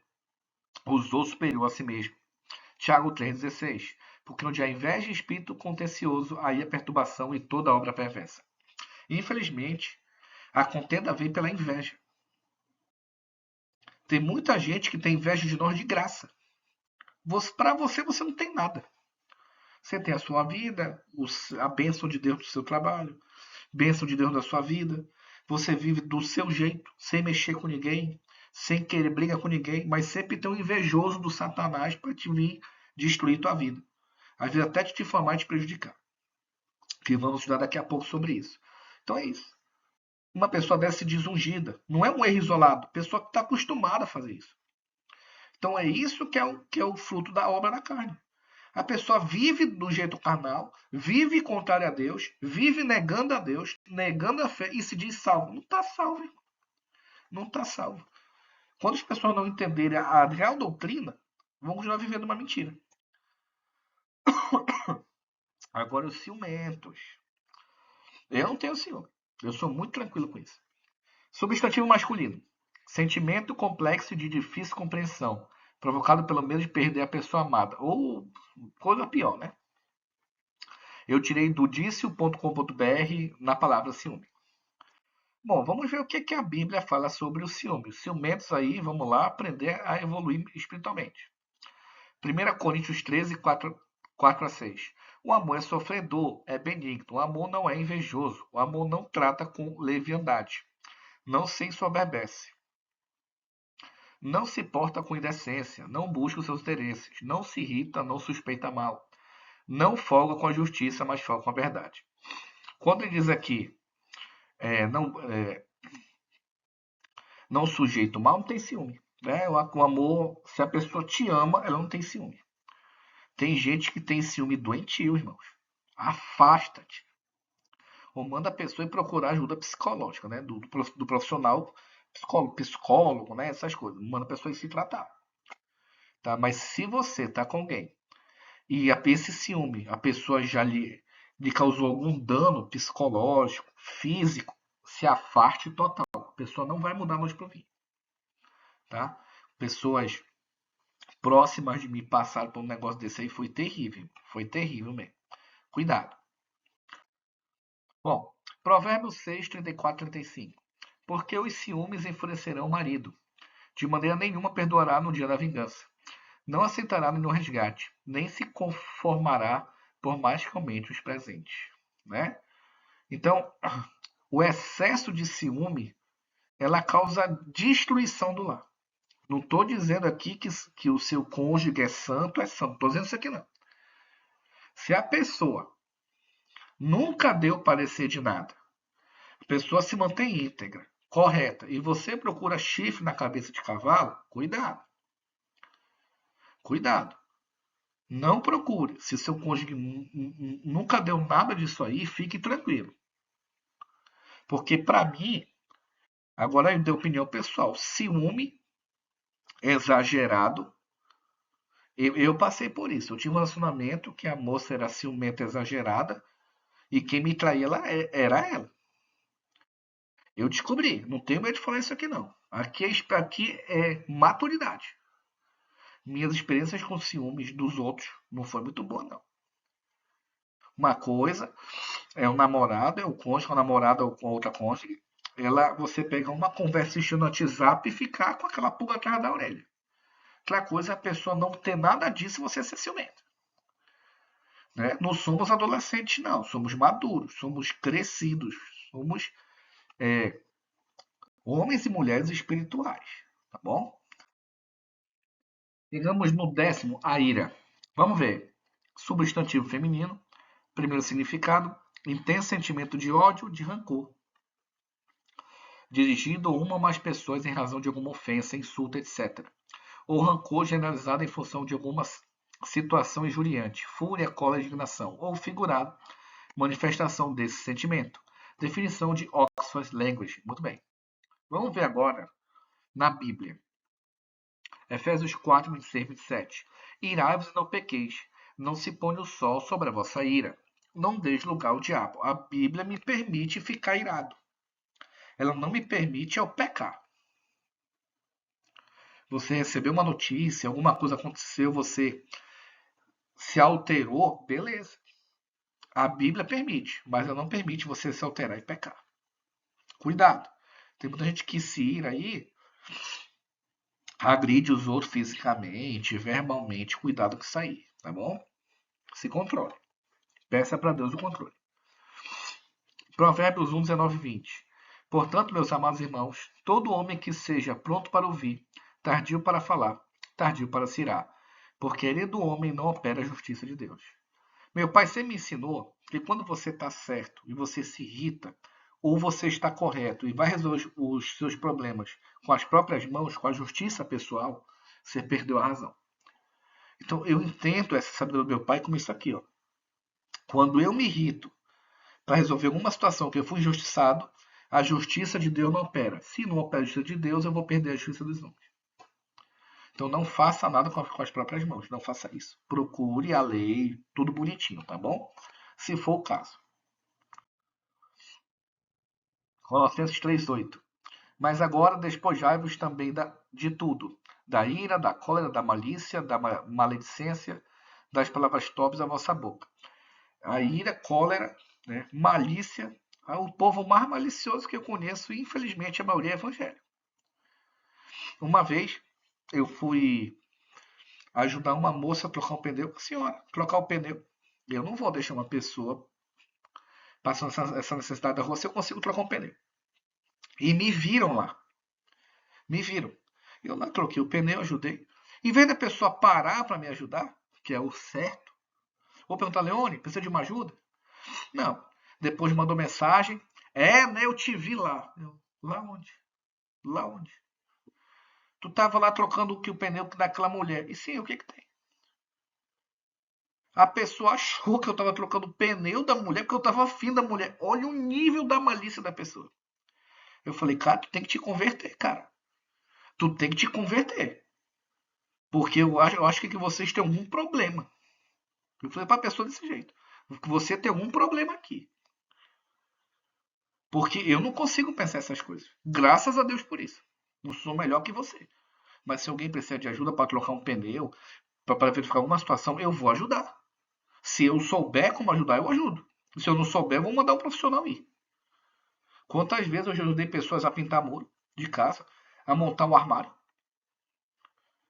os outros superior a si mesmo. Tiago 3,16. Porque onde há inveja e espírito contencioso, aí a perturbação e toda obra perversa. Infelizmente, a contenda vem pela inveja. Tem muita gente que tem inveja de nós de graça. Para você, você não tem nada. Você tem a sua vida, a bênção de Deus do seu trabalho, bênção de Deus da sua vida. Você vive do seu jeito, sem mexer com ninguém, sem querer briga com ninguém, mas sempre tem um invejoso do Satanás para te vir destruir tua vida. Às vezes até te difamar e te prejudicar. Que vamos estudar daqui a pouco sobre isso. Então é isso. Uma pessoa dessa desungida. Não é um erro isolado. Pessoa que está acostumada a fazer isso. Então é isso que é o fruto da obra da carne. A pessoa vive do jeito carnal, vive contrário a Deus, vive negando a Deus, negando a fé e se diz salvo. Não está salvo, irmão. Não está salvo. Quando as pessoas não entenderem a real doutrina, vão continuar vivendo uma mentira. Agora, os ciumentos. Eu não tenho ciúme. Eu sou muito tranquilo com isso. Substantivo masculino. Sentimento complexo de difícil compreensão, provocado pelo medo de perder a pessoa amada. Ou coisa pior, né? Eu tirei do dicio.com.br na palavra ciúme. Bom, vamos ver o que a Bíblia fala sobre o ciúme. Os ciumentos aí, vamos lá aprender a evoluir espiritualmente. 1 Coríntios 13, 4 a 6. O amor é sofredor, é benigno. O amor não é invejoso. O amor não trata com leviandade. Não se ensoberbece. Não se porta com indecência. Não busca os seus interesses. Não se irrita, não suspeita mal. Não folga com a justiça, mas folga com a verdade. Quando ele diz aqui, não sujeito mal, não tem ciúme. Né? O amor, se a pessoa te ama, ela não tem ciúme. Tem gente que tem ciúme doentio, irmãos. Afasta-te. Ou manda a pessoa ir procurar ajuda psicológica, né? Do profissional psicólogo, né? Essas coisas. Manda a pessoa ir se tratar. Tá? Mas se você tá com alguém e esse ciúme, a pessoa já lhe causou algum dano psicológico, físico, se afaste total. A pessoa não vai mudar noite pro fim. Tá? Pessoas próximas de mim passaram por um negócio desse aí, foi terrível mesmo. Cuidado. Bom, Provérbios 6, 34 e 35. Porque os ciúmes enfurecerão o marido. De maneira nenhuma perdoará no dia da vingança. Não aceitará nenhum resgate, nem se conformará por mais que aumente os presentes. Né? Então, o excesso de ciúme, ela causa destruição do lar. Não estou dizendo aqui que o seu cônjuge é santo. Não estou dizendo isso aqui não. Se a pessoa nunca deu parecer de nada, a pessoa se mantém íntegra, correta, e você procura chifre na cabeça de cavalo, cuidado. Cuidado. Não procure. Se seu cônjuge nunca deu nada disso aí, fique tranquilo. Porque para mim, agora eu dei opinião pessoal, ciúme exagerado. Eu passei por isso. Eu tinha um relacionamento que a moça era ciumenta exagerada e quem me traía era ela. Eu descobri, não tenho medo de falar isso aqui não. Aqui é maturidade. Minhas experiências com ciúmes dos outros não foi muito boa, não. Uma coisa é o namorado, é o cônjuge, com a namorada ou com a outra cônjuge. Você pegar uma conversa no WhatsApp e ficar com aquela pulga atrás da orelha. Outra coisa é a pessoa não ter nada disso e você ser ciumento. Né? Não somos adolescentes, não. Somos maduros, somos crescidos, somos homens e mulheres espirituais. Tá bom? Chegamos no 10º, a ira. Vamos ver. Substantivo feminino. Primeiro significado: intenso sentimento de ódio, de rancor, dirigido a uma ou mais pessoas em razão de alguma ofensa, insulto, etc. Ou rancor generalizado em função de alguma situação injuriante, fúria, cólera, indignação, ou figurado, manifestação desse sentimento. Definição de Oxford Language. Muito bem. Vamos ver agora na Bíblia. Efésios 4, 26, 27. Irai-vos e não pequeis, não se ponha o sol sobre a vossa ira. Não deis lugar ao diabo. A Bíblia me permite ficar irado. Ela não me permite eu pecar. Você recebeu uma notícia, alguma coisa aconteceu, você se alterou, beleza. A Bíblia permite, mas ela não permite você se alterar e pecar. Cuidado. Tem muita gente que se ira aí, agride os outros fisicamente, verbalmente. Cuidado com isso aí, tá bom? Se controle. Peça para Deus o controle. Provérbios 1, 19 e 20. Portanto, meus amados irmãos, todo homem que seja pronto para ouvir, tardio para falar, tardio para se irar, porque a ira do homem não opera a justiça de Deus. Meu pai sempre me ensinou que quando você está certo e você se irrita, ou você está correto e vai resolver os seus problemas com as próprias mãos, com a justiça pessoal, você perdeu a razão. Então eu entendo essa sabedoria do meu pai como isso aqui, ó. Quando eu me irrito para resolver alguma situação que eu fui injustiçado, a justiça de Deus não opera. Se não opera a justiça de Deus, eu vou perder a justiça dos homens. Então não faça nada com as próprias mãos. Não faça isso. Procure a lei, tudo bonitinho, tá bom? Se for o caso. Colossenses 3,8. Mas agora despojai-vos também de tudo, da ira, da cólera, da malícia, da maledicência, das palavras torpes da vossa boca. A ira, cólera, né, malícia, o povo mais malicioso que eu conheço, infelizmente a maioria é evangélico. Uma vez eu fui ajudar uma moça a trocar um pneu, senhora, trocar o pneu. Eu não vou deixar uma pessoa passando essa necessidade da rua se eu consigo trocar um pneu. E me viram lá. Me viram. Eu lá troquei o pneu, ajudei. Em vez da pessoa parar para me ajudar, que é o certo, ou perguntar, Leone, precisa de uma ajuda? Não. Depois mandou mensagem. Né, eu te vi lá. Lá onde? Lá onde? Tu tava lá trocando o pneu daquela mulher. E sim, o que tem? A pessoa achou que eu tava trocando o pneu da mulher porque eu tava afim da mulher. Olha o nível da malícia da pessoa. Eu falei, cara, tu tem que te converter, cara. Tu tem que te converter. Porque eu acho que vocês têm algum problema. Eu falei pra pessoa desse jeito. Você tem algum problema aqui. Porque eu não consigo pensar essas coisas. Graças a Deus por isso. Não sou melhor que você. Mas se alguém precisa de ajuda para trocar um pneu, para verificar alguma situação, eu vou ajudar. Se eu souber como ajudar, eu ajudo. Se eu não souber, eu vou mandar um profissional ir. Quantas vezes eu já ajudei pessoas a pintar muro de casa, a montar um armário?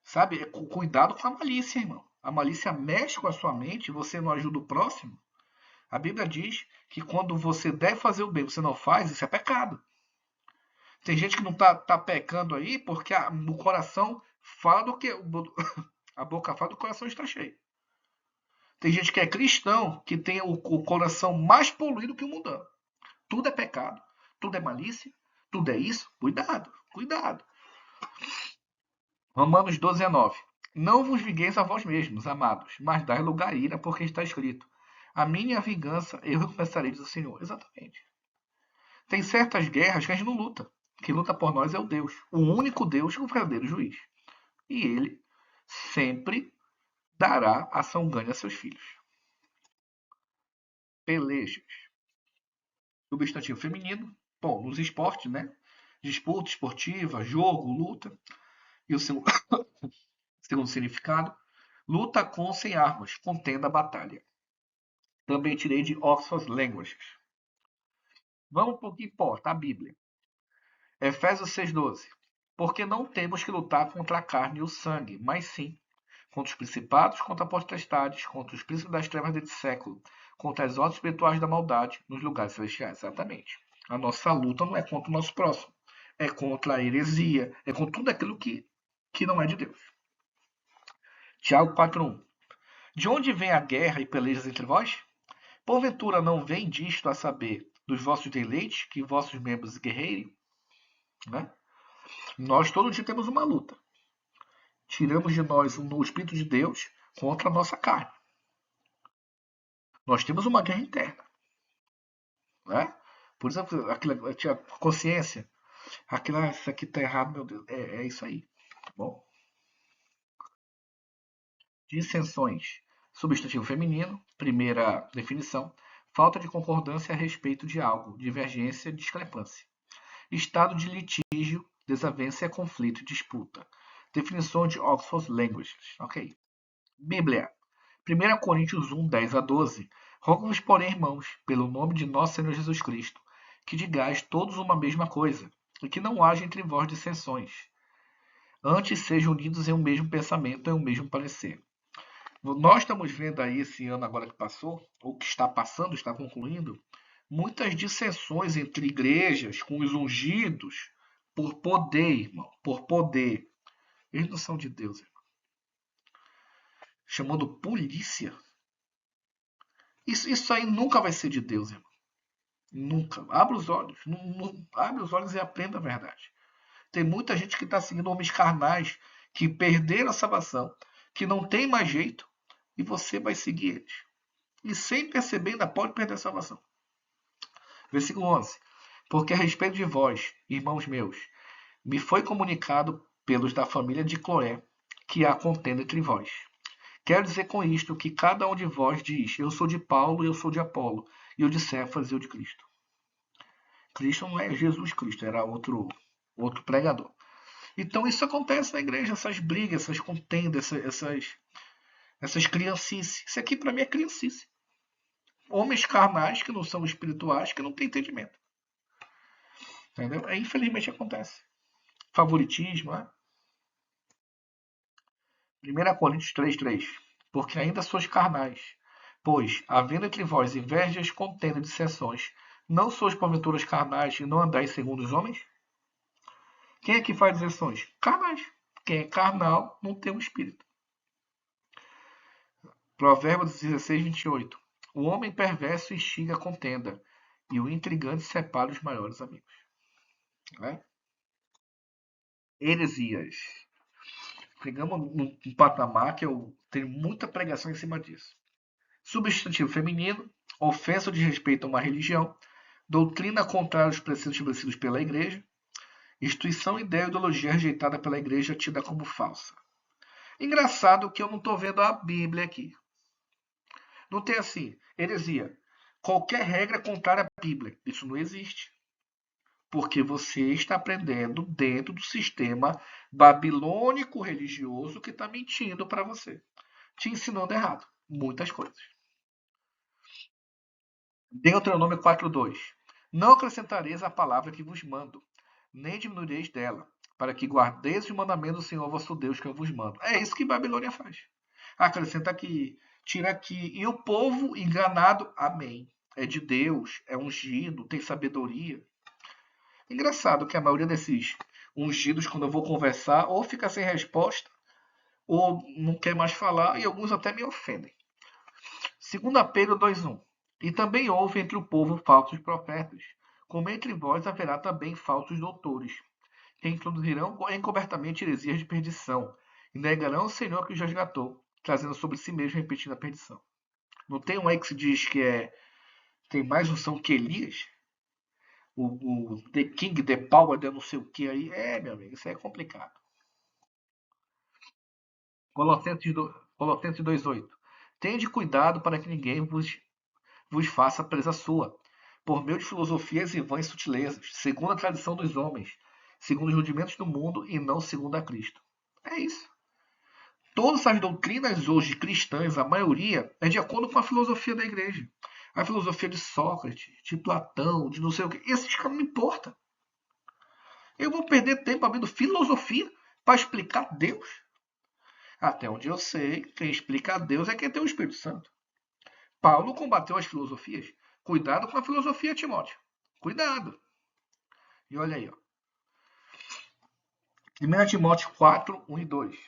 Sabe? Cuidado com a malícia, irmão. A malícia mexe com a sua mente e você não ajuda o próximo. A Bíblia diz que quando você deve fazer o bem, você não faz, isso é pecado. Tem gente que não tá pecando aí porque o coração fala do que. A boca fala do coração está cheio. Tem gente que é cristão que tem o coração mais poluído que o mundano. Tudo é pecado, tudo é malícia, tudo é isso. Cuidado, cuidado. Romanos 12, 9. Não vos vingueis a vós mesmos, amados, mas dai lugar à ira, porque está escrito: a minha vingança eu recompensarei, diz o Senhor. Exatamente. Tem certas guerras que a gente não luta. Quem luta por nós é o Deus, o único Deus e o verdadeiro juiz. E ele sempre dará ação ganha a seus filhos. Pelejas. Substantivo feminino. Bom, nos esportes, né? Disputa esportiva, jogo, luta. E o segundo, segundo significado, luta com ou sem armas, contenda, batalha. Também tirei de Oxford Languages. Vamos para o que importa, a Bíblia. Efésios 6,12. Porque não temos que lutar contra a carne e o sangue, mas sim contra os principados, contra as potestades, contra os príncipes das trevas deste século, contra as ordens espirituais da maldade nos lugares celestiais. Exatamente. A nossa luta não é contra o nosso próximo, é contra a heresia, é contra tudo aquilo que não é de Deus. Tiago 4,1. De onde vem a guerra e pelejas entre vós? Porventura não vem disto a saber dos vossos deleites que vossos membros guerreirem? Né? Nós todo dia temos uma luta. Tiramos de nós o Espírito de Deus contra a nossa carne. Nós temos uma guerra interna. Né? Por exemplo, aquilo, tinha consciência. Aquilo, isso aqui está errado, meu Deus. É isso aí. Tá bom? Dissensões. Substantivo feminino. Primeira definição. Falta de concordância a respeito de algo. Divergência, discrepância. Estado de litígio, desavença, conflito, disputa. Definição de Oxford Languages. Ok. Bíblia. 1 Coríntios 1, 10 a 12. Rogo-vos, porém, irmãos, pelo nome de nosso Senhor Jesus Cristo, que digais todos uma mesma coisa, e que não haja entre vós dissensões. Antes sejam unidos em um mesmo pensamento, em um mesmo parecer. Nós estamos vendo aí esse ano agora que passou, ou que está passando, está concluindo, muitas dissensões entre igrejas com os ungidos por poder, irmão, por poder. Eles não são de Deus, irmão. Chamando polícia. Isso aí nunca vai ser de Deus, irmão. Nunca. Abra os olhos. Abre os olhos e aprenda a verdade. Tem muita gente que está seguindo homens carnais que perderam a salvação, que não tem mais jeito, e você vai seguir eles. E sem perceber, ainda pode perder a salvação. Versículo 11. Porque a respeito de vós, irmãos meus, me foi comunicado pelos da família de Cloé que há contenda entre vós. Quero dizer com isto que cada um de vós diz: eu sou de Paulo, eu sou de Apolo, e eu de Cefas, e eu de Cristo. Cristo não é Jesus Cristo, era outro pregador. Então isso acontece na igreja, essas brigas, essas contendas, essas criancices. Isso aqui para mim é criancice. Homens carnais que não são espirituais, que não têm entendimento. Entendeu? Infelizmente acontece. Favoritismo, né? 1 Coríntios 3,3. Porque ainda sois carnais. Pois, havendo entre vós invejas, contenda e dissensões, não sois porventuras carnais e não andais segundo os homens? Quem é que faz dissensões? Carnais. Quem é carnal não tem um espírito. Provérbios 16, 28. O homem perverso instiga a contenda, e o intrigante separa os maiores amigos. Né? Heresias. Chegamos num patamar que eu tenho muita pregação em cima disso. Substantivo feminino, ofensa ou desrespeito a uma religião, doutrina contrária aos preceitos estabelecidos pela igreja, instituição, ideia ou ideologia rejeitada pela igreja tida como falsa. Engraçado que eu não estou vendo a Bíblia aqui. Não tem assim, heresia. Qualquer regra contrária à Bíblia. Isso não existe. Porque você está aprendendo dentro do sistema babilônico religioso que está mentindo para você. Te ensinando errado. Muitas coisas. Deuteronômio 4,2. Não acrescentareis a palavra que vos mando, nem diminuireis dela, para que guardeis os mandamentos do Senhor vosso Deus que eu vos mando. É isso que Babilônia faz. Acrescenta aqui, tira aqui. E o povo enganado, amém. É de Deus, é ungido, tem sabedoria. Engraçado que a maioria desses ungidos, quando eu vou conversar, ou fica sem resposta, ou não quer mais falar, e alguns até me ofendem. 2 Pedro 2,1. E também houve entre o povo falsos profetas, como entre vós haverá também falsos doutores, que introduzirão encobertamente heresias de perdição, e negarão o Senhor que os resgatou, trazendo sobre si mesmo repetindo a perdição. Não tem um aí que se diz que tem mais unção que Elias? O The King, The Power, de não sei o que aí. Meu amigo, isso aí é complicado. Colossenses 2,8. Tende cuidado para que ninguém vos faça presa sua, por meio de filosofias e vãs sutilezas, segundo a tradição dos homens, segundo os rudimentos do mundo e não segundo a Cristo. É isso. Todas as doutrinas hoje cristãs, a maioria, é de acordo com a filosofia da igreja. A filosofia de Sócrates, de Platão, de não sei o que. Esses caras não importam. Eu vou perder tempo abrindo filosofia para explicar Deus? Até onde eu sei, quem explica Deus é quem tem o Espírito Santo. Paulo combateu as filosofias. Cuidado com a filosofia, Timóteo. Cuidado. E olha aí, ó. 1 Timóteo 4, 1 e 2.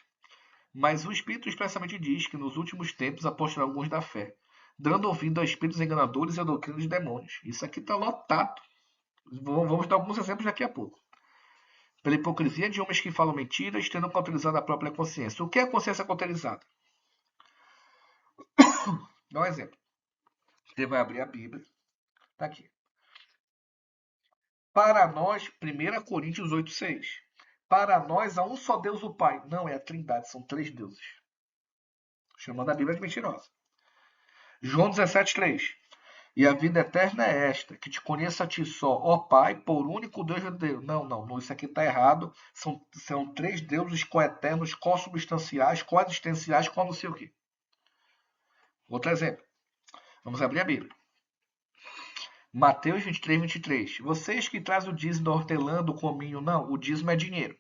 Mas o Espírito expressamente diz que nos últimos tempos apostará alguns da fé, dando ouvido a espíritos enganadores e a doutrina de demônios. Isso aqui está lotado. Vamos dar alguns exemplos daqui a pouco. Pela hipocrisia de homens que falam mentiras, tendo cauterizado a própria consciência. O que é a consciência cauterizada? Dá um exemplo. Você vai abrir a Bíblia. Está aqui. Para nós, 1 Coríntios 8, 6. Para nós há um só Deus, o Pai. Não, é a Trindade, são 3 deuses. Chamando a Bíblia de mentirosa. João 17, 3. E a vida eterna é esta, que te conheça a ti só, ó Pai, por único Deus verdadeiro. Não, isso aqui está errado. São 3 deuses coeternos, consubstanciais, coexistenciais, com não sei o quê. Outro exemplo. Vamos abrir a Bíblia. Mateus 23, 23. Vocês que trazem o dízimo da hortelã, do cominho, não, o dízimo é dinheiro.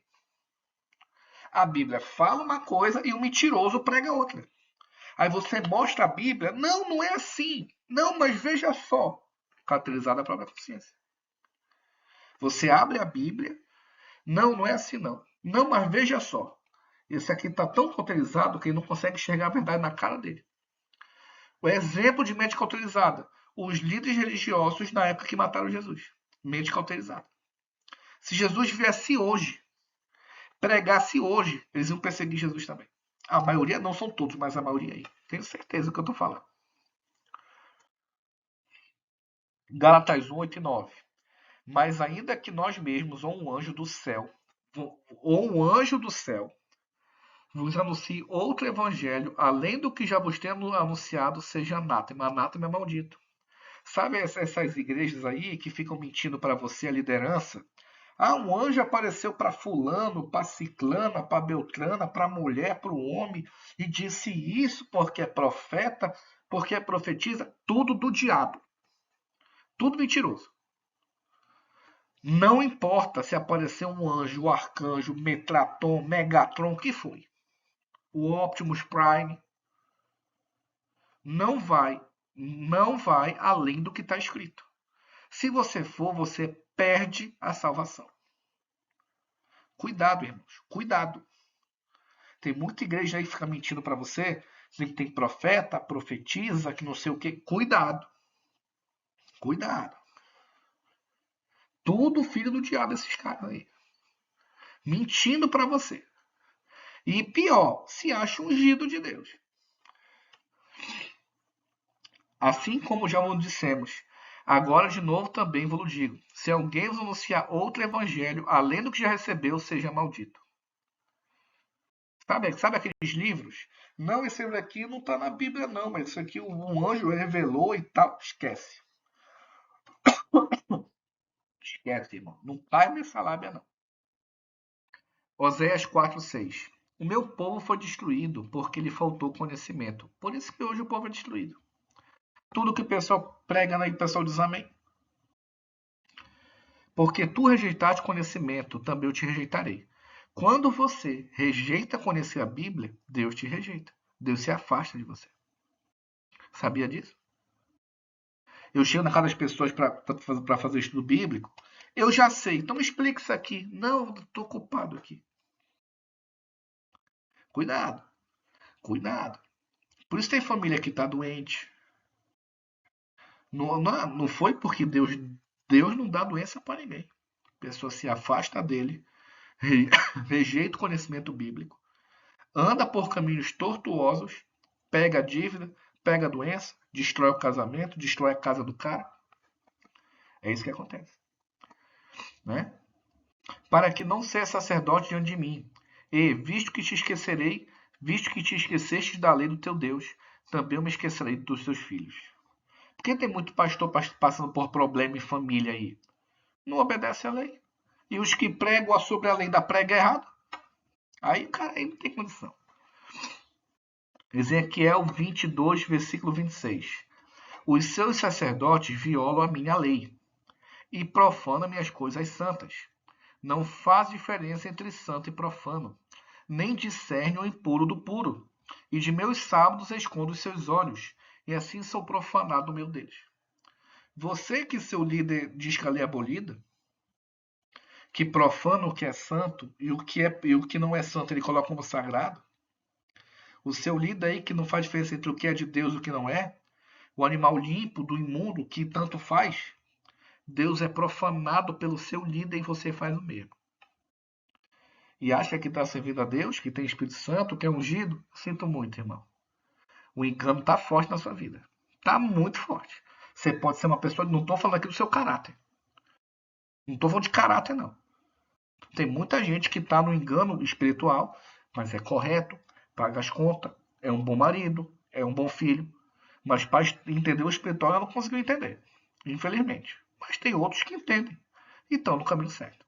A Bíblia fala uma coisa e o mentiroso prega outra. Aí você mostra a Bíblia, não é assim. Não, mas veja só. Caracterizada a própria consciência. Você abre a Bíblia, não é assim não. Não, mas veja só. Esse aqui está tão cauterizado que ele não consegue enxergar a verdade na cara dele. O exemplo de mente cauterizada. Os líderes religiosos na época que mataram Jesus. Mente cauterizada. Se Jesus viesse hoje, pregasse hoje, eles iam perseguir Jesus também. A maioria, não são todos, mas a maioria aí. Tenho certeza do que eu estou falando. Gálatas 1, 8 e 9. Mas ainda que nós mesmos, ou um anjo do céu, vos anuncie outro evangelho, além do que já vos tenho anunciado, seja anátema. Anátema é maldito. Sabe essas igrejas aí que ficam mentindo para você, a liderança? Ah, um anjo apareceu para fulano, para ciclana, para beltrana, para mulher, para o homem, e disse isso porque é profeta, porque é profetiza. Tudo do diabo. Tudo mentiroso. Não importa se apareceu um anjo, o arcanjo, Metraton, Megatron, o que foi. O Optimus Prime não vai além do que está escrito. Se você for, você perde a salvação. Cuidado, irmãos, cuidado. Tem muita igreja aí que fica mentindo para você, que tem profeta, profetiza, que não sei o que. Cuidado. Cuidado. Tudo filho do diabo esses caras aí. Mentindo para você. E pior, se acha ungido de Deus. Assim como já vos dissemos, agora de novo também vos digo: se alguém vos anunciar outro evangelho, além do que já recebeu, seja maldito. Sabe aqueles livros? Não, esse livro aqui não está na Bíblia, não, mas isso aqui um anjo revelou e tal. Esquece. Esquece, irmão. Não cai nessa lábia, não. Oséias 4:6. O meu povo foi destruído porque lhe faltou conhecimento. Por isso que hoje o povo é destruído. Tudo que o pessoal prega aí, o pessoal diz amém. Porque tu rejeitaste conhecimento, também eu te rejeitarei. Quando você rejeita conhecer a Bíblia, Deus te rejeita. Deus se afasta de você. Sabia disso? Eu chego na casa das pessoas para fazer estudo bíblico. Eu já sei, então me explica isso aqui. Não, estou ocupado aqui. Cuidado, cuidado. Por isso tem família que está doente. Não foi porque Deus não dá doença para ninguém. A pessoa se afasta dele, rejeita o conhecimento bíblico, anda por caminhos tortuosos, pega a dívida, pega a doença, destrói o casamento, destrói a casa do cara. É isso que acontece. Né? Para que não seja sacerdote diante de mim. E, visto que te esqueceste da lei do teu Deus, também eu me esquecerei dos teus filhos. Por que tem muito pastor passando por problema em família aí? Não obedece à lei. E os que pregam sobre a lei da prega errado, aí, cara, aí não tem condição. Ezequiel 22, versículo 26. Os seus sacerdotes violam a minha lei e profanam minhas coisas santas. Não faz diferença entre santo e profano, nem discerne o impuro do puro. E de meus sábados escondo os seus olhos, e assim sou profanado no meio deles. Você que seu líder diz que a lei é abolida, que profana o que é santo e o que não é santo ele coloca como sagrado, o seu líder aí que não faz diferença entre o que é de Deus e o que não é, o animal limpo do imundo que tanto faz, Deus é profanado pelo seu líder e você faz o mesmo. E acha que está servindo a Deus, que tem Espírito Santo, que é ungido? Sinto muito, irmão. O engano está forte na sua vida. Está muito forte. Você pode ser uma pessoa. Não estou falando aqui do seu caráter. Não estou falando de caráter, não. Tem muita gente que está no engano espiritual, mas é correto, paga as contas, é um bom marido, é um bom filho. Mas para entender o espiritual, ela não conseguiu entender. Infelizmente. Mas tem outros que entendem e estão no caminho certo.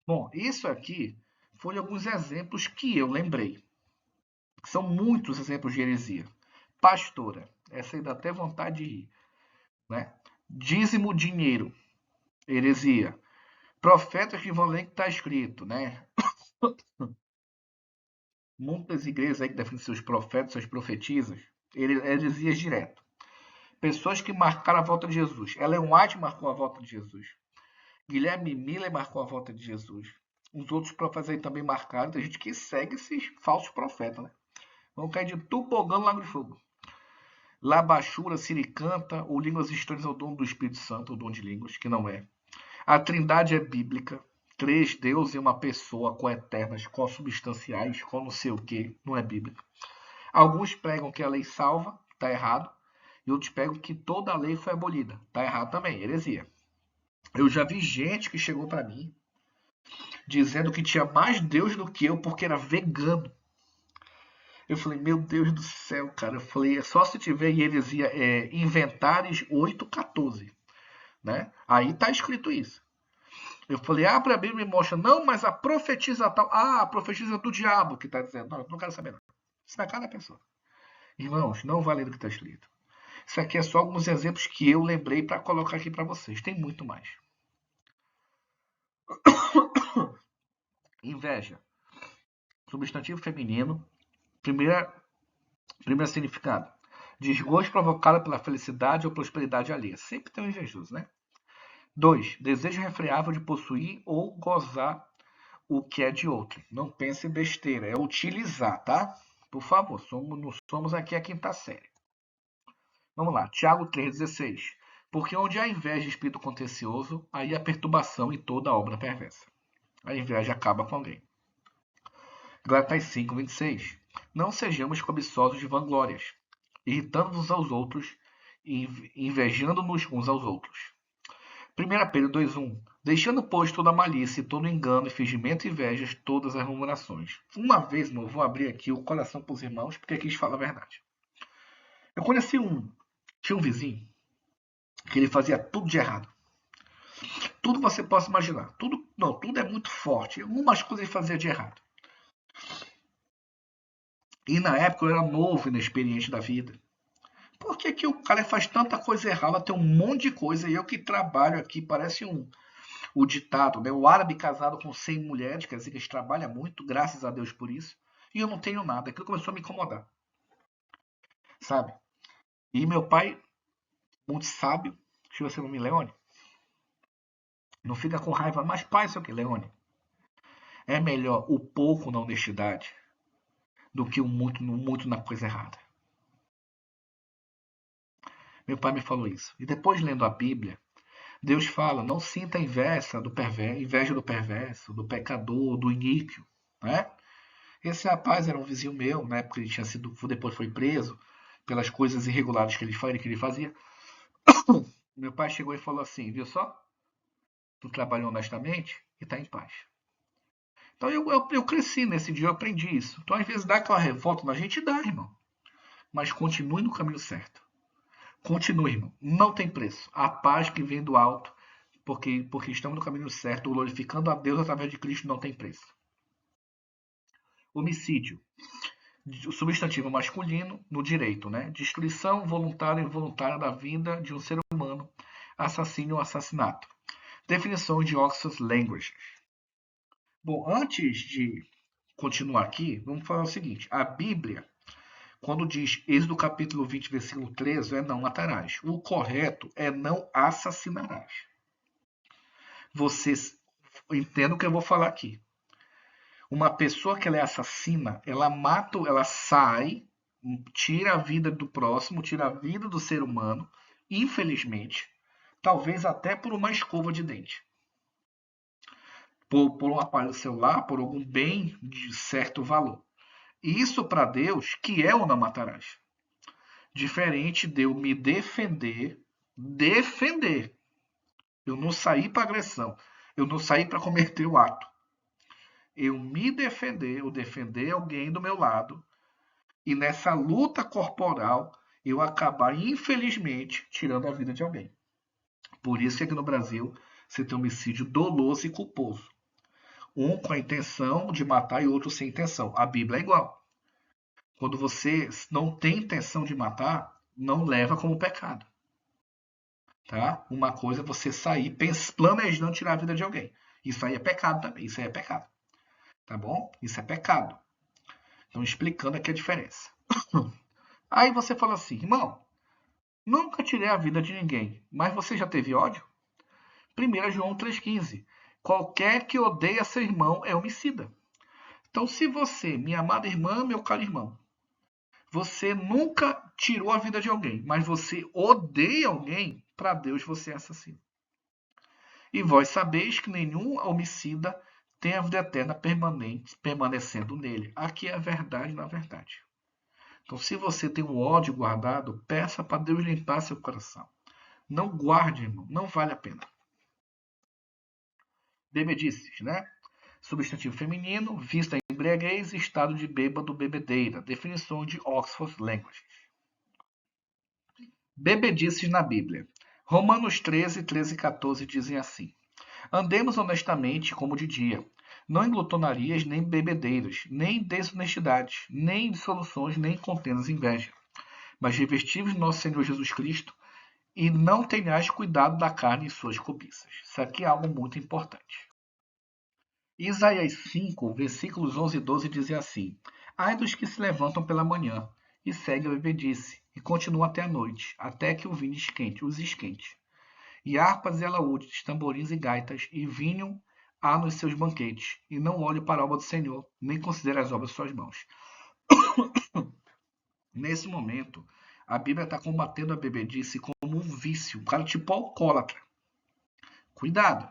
Bom, isso aqui foi alguns exemplos que eu lembrei. São muitos exemplos de heresia. Pastora, essa aí dá até vontade de rir. Né? Dízimo dinheiro, heresia. Profetas que vão ler que está escrito, né? Muitas igrejas aí que defendem seus profetas, suas profetisas, heresias direto. Pessoas que marcaram a volta de Jesus. Ellen White marcou a volta de Jesus. Guilherme Miller marcou a volta de Jesus. Os outros profetas aí também marcaram. Tem gente que segue esses falsos profetas, né? Vão cair de tubogã no Lago de Fogo. Labachura, Siricanta, ou línguas estranhas ao dom do Espírito Santo, ou dom de línguas, que não é. A trindade é bíblica. 3 deuses e uma pessoa coeternas, consubstanciais, com não sei o que, não é bíblica. Alguns pregam que a lei salva, está errado. E outros pregam que toda a lei foi abolida. Está errado também, heresia. Eu já vi gente que chegou para mim dizendo que tinha mais Deus do que eu porque era vegano. Eu falei, meu Deus do céu, cara. Eu falei, é só se tiver em heresia Inventares 8:14, né? Aí tá escrito isso. Eu falei, abre a Bíblia e me mostra. Não, mas a profetisa tal. Ah, a profetisa do diabo que tá dizendo. Não, eu não quero saber não. Isso na cara da pessoa. Irmãos, não vale do que está escrito. Isso aqui é só alguns exemplos que eu lembrei para colocar aqui para vocês. Tem muito mais. Inveja. Substantivo feminino. Primeiro significado. Desgosto provocado pela felicidade ou prosperidade alheia. Sempre tem um invejoso, né? 2. Desejo refreável de possuir ou gozar o que é de outro. Não pense em besteira, é utilizar, tá? Por favor, não somos aqui a quinta série. Vamos lá, Tiago 3,16. Porque onde há inveja e espírito contencioso, aí há perturbação e toda obra perversa. A inveja acaba com alguém. Gálatas 5:26. Não sejamos cobiçosos de vanglórias, irritando-nos aos outros e invejando-nos uns aos outros. 1 Pedro 2:1. Deixando, pois, toda malícia, todo engano, e fingimento e invejas, todas as murmurações. Uma vez, eu vou abrir aqui o coração para os irmãos, porque aqui fala a verdade. Eu tinha um vizinho, que ele fazia tudo de errado. Tudo você possa imaginar. Tudo é muito forte. Algumas coisas ele fazia de errado. E na época eu era novo e inexperiente da vida. Por que, que o cara faz tanta coisa errada, tem um monte de coisa, e eu que trabalho aqui, parece o ditado, né? O árabe casado com 100 mulheres, quer dizer que eles trabalham muito, graças a Deus por isso, e eu não tenho nada. Aquilo começou a me incomodar, sabe? E meu pai, muito sábio, chegou assim no me, Leone, não fica com raiva, mas pai, isso aqui, Leone, é melhor o pouco na honestidade do que o muito na coisa errada. Meu pai me falou isso. E depois, lendo a Bíblia, Deus fala, não sinta inveja do perverso, do pecador, do iníquo, né? Esse rapaz era um vizinho meu, na época ele tinha sido, depois foi preso pelas coisas irregulares que ele fazia. Meu pai chegou e falou assim, viu só? Tu trabalha honestamente e está em paz. Então eu cresci nesse dia, eu aprendi isso. Então às vezes dá aquela revolta na gente, dá, irmão. Mas continue no caminho certo. Continue, irmão. Não tem preço. A paz que vem do alto, porque estamos no caminho certo, glorificando a Deus através de Cristo, não tem preço. Homicídio. O substantivo masculino no direito, né? Destruição voluntária e involuntária da vida de um ser humano, assassínio ou assassinato. Definição de Oxford Language. Bom, antes de continuar aqui, vamos falar o seguinte. A Bíblia, quando diz Êxodo capítulo 20, versículo 13, é não matarás. O correto é não assassinarás. Vocês entendam o que eu vou falar aqui. Uma pessoa que ela é assassina, ela mata, ela sai, tira a vida do próximo, tira a vida do ser humano, infelizmente, talvez até por uma escova de dente. Por um aparelho celular, por algum bem de certo valor. Isso para Deus, que é o não matarás. Diferente de eu me defender. Eu não saí para agressão. Eu não saí para cometer o ato. Eu me defender, eu defender alguém do meu lado. E nessa luta corporal, eu acabar, infelizmente, tirando a vida de alguém. Por isso que aqui no Brasil você tem homicídio doloso e culposo. Um com a intenção de matar e outro sem intenção. A Bíblia é igual. Quando você não tem intenção de matar, não leva como pecado. Tá? Uma coisa é você sair planejando tirar a vida de alguém. Isso aí é pecado também. Isso aí é pecado. Tá bom? Isso é pecado. Então, explicando aqui a diferença. Aí você fala assim, irmão, nunca tirei a vida de ninguém, mas você já teve ódio? 1 João 3,15. Qualquer que odeia seu irmão é homicida. Então, se você, minha amada irmã, meu caro irmão, você nunca tirou a vida de alguém, mas você odeia alguém, para Deus você é assassino. E vós sabeis que nenhum homicida tem a vida eterna permanecendo nele. Aqui é a verdade na verdade. Então, se você tem um ódio guardado, peça para Deus limpar seu coração. Não guarde, irmão. Não vale a pena. Bebedices, né? Substantivo feminino, vista em embriaguez, estado de bêbado, bebedeira. Definição de Oxford Language. Bebedices na Bíblia. Romanos 13, 13 e 14 dizem assim. Andemos honestamente como de dia, não em glutonarias, nem bebedeiras, nem desonestidades, nem dissoluções, nem contendas inveja. Mas revestivos de nosso Senhor Jesus Cristo e não tenhais cuidado da carne e suas cobiças. Isso aqui é algo muito importante. Isaías 5, versículos 11 e 12 dizem assim. Ai dos que se levantam pela manhã e seguem a bebedice e continuam até a noite, até que o vinho os esquente. E harpas e alaúdes, tamborins e gaitas, e vinho há nos seus banquetes, e não olhe para a obra do Senhor, nem considere as obras de suas mãos. Nesse momento, a Bíblia está combatendo a bebedice como um vício, um cara tipo alcoólatra. Cuidado,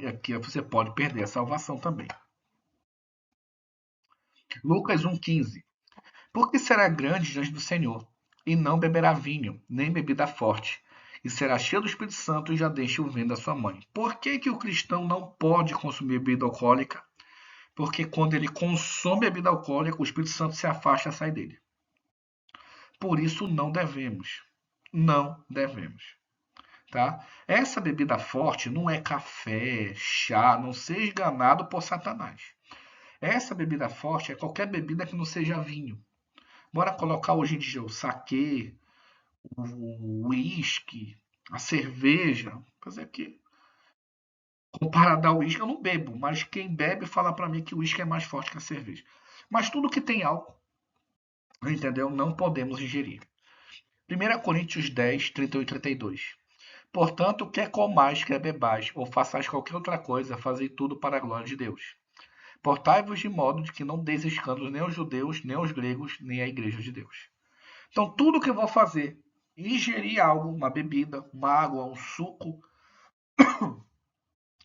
aqui você pode perder a salvação também. Lucas 1,15. Por que será grande diante do Senhor, e não beberá vinho, nem bebida forte, e será cheio do Espírito Santo e já deixa o vinho da sua mãe. Por que, que o cristão não pode consumir bebida alcoólica? Porque quando ele consome bebida alcoólica, o Espírito Santo se afasta e sai dele. Por isso não devemos. Não devemos. Tá? Essa bebida forte não é café, chá, não seja enganado por Satanás. Essa bebida forte é qualquer bebida que não seja vinho. Bora colocar hoje em dia o saquê, o uísque, a cerveja. Quer que comparado ao uísque, eu não bebo, mas quem bebe fala para mim que o uísque é mais forte que a cerveja. Mas tudo que tem álcool, entendeu? Não podemos ingerir. 1 Coríntios 10, 38 e 32. Portanto, quer comais, quer bebais, ou façais qualquer outra coisa, fazei tudo para a glória de Deus. Portai-vos de modo de que não deis escândalos nem aos judeus, nem aos gregos, nem à igreja de Deus. Então, tudo que eu vou fazer, ingerir algo, uma bebida, uma água, um suco,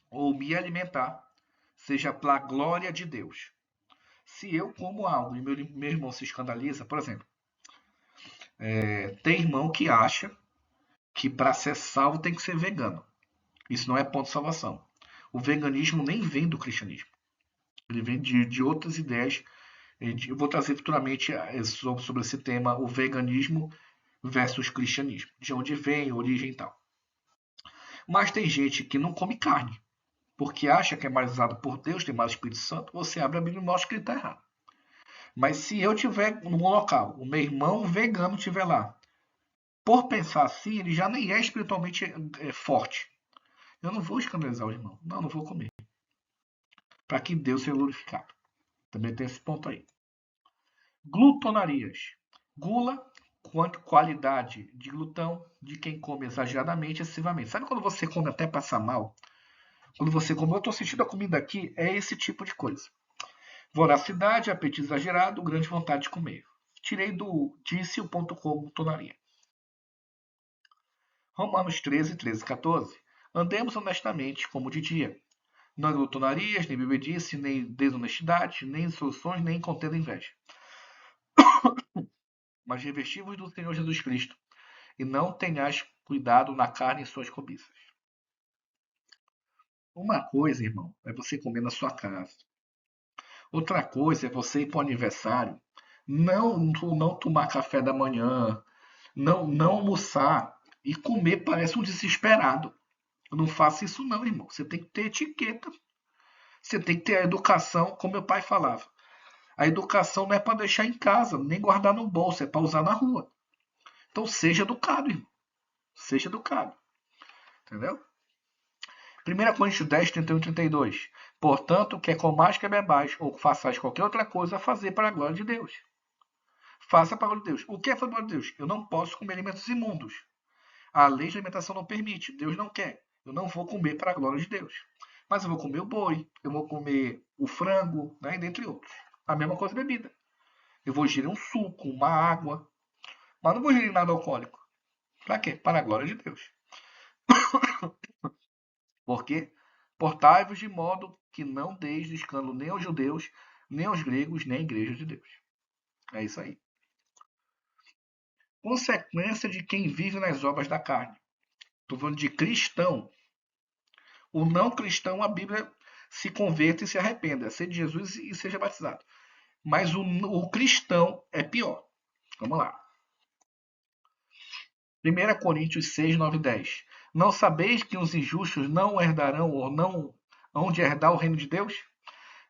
ou me alimentar, seja para a glória de Deus. Se eu como algo e meu irmão se escandaliza, por exemplo, tem irmão que acha que para ser salvo tem que ser vegano. Isso não é ponto de salvação. O veganismo nem vem do cristianismo. Ele vem de outras ideias. Eu vou trazer futuramente sobre esse tema, o veganismo versus cristianismo, de onde vem, origem e tal. Mas tem gente que não come carne, porque acha que é mais usado por Deus, tem mais Espírito Santo, você abre a Bíblia e mostra que ele está errado. Mas se eu tiver num local, o meu irmão vegano estiver lá, por pensar assim, ele já nem é espiritualmente forte. Eu não vou escandalizar o irmão. Não, não vou comer. Para que Deus seja glorificado. Também tem esse ponto aí. Glutonarias. Gula, quanto qualidade de glutão, de quem come exageradamente, excessivamente. Sabe quando você come até passar mal? Quando você come, eu estou sentindo a comida aqui, é esse tipo de coisa. Voracidade, apetite exagerado, grande vontade de comer. Tirei do disse.com glutonaria. Romanos 13, 13, 14. Andemos honestamente como de dia. Não glutonarias, nem bebedice, nem desonestidade, nem insulções, nem contenda inveja. Mas revestivos do Senhor Jesus Cristo, e não tenhais cuidado na carne e suas cobiças. Uma coisa, irmão, é você comer na sua casa. Outra coisa é você ir para o aniversário, não tomar café da manhã, não almoçar e comer parece um desesperado. Não faça isso não, irmão. Você tem que ter etiqueta. Você tem que ter a educação, como meu pai falava. A educação não é para deixar em casa, nem guardar no bolso, é para usar na rua. Então seja educado, irmão. Seja educado. Entendeu? 1 Coríntios 10, 31 e 32. Portanto, quer comais, quer bebais, ou façais qualquer outra coisa, a fazer para a glória de Deus. Faça para a glória de Deus. O que é para a glória de Deus? Eu não posso comer alimentos imundos. A lei de alimentação não permite. Deus não quer. Eu não vou comer para a glória de Deus. Mas eu vou comer o boi, eu vou comer o frango, né, dentre outros. A mesma coisa bebida. Eu vou ingerir um suco, uma água, mas não vou ingerir nada alcoólico. Para quê? Para a glória de Deus. Por quê? Portai-vos de modo que não deis escândalo nem aos judeus, nem aos gregos, nem à igreja de Deus. É isso aí. Consequência de quem vive nas obras da carne. Estou falando de cristão. O não cristão, a Bíblia se converta e se arrependa. Aceite Jesus e seja batizado. Mas o cristão é pior. Vamos lá. 1 Coríntios 6, 9 e 10. Não sabeis que os injustos não herdarão ou não hão de herdar o reino de Deus?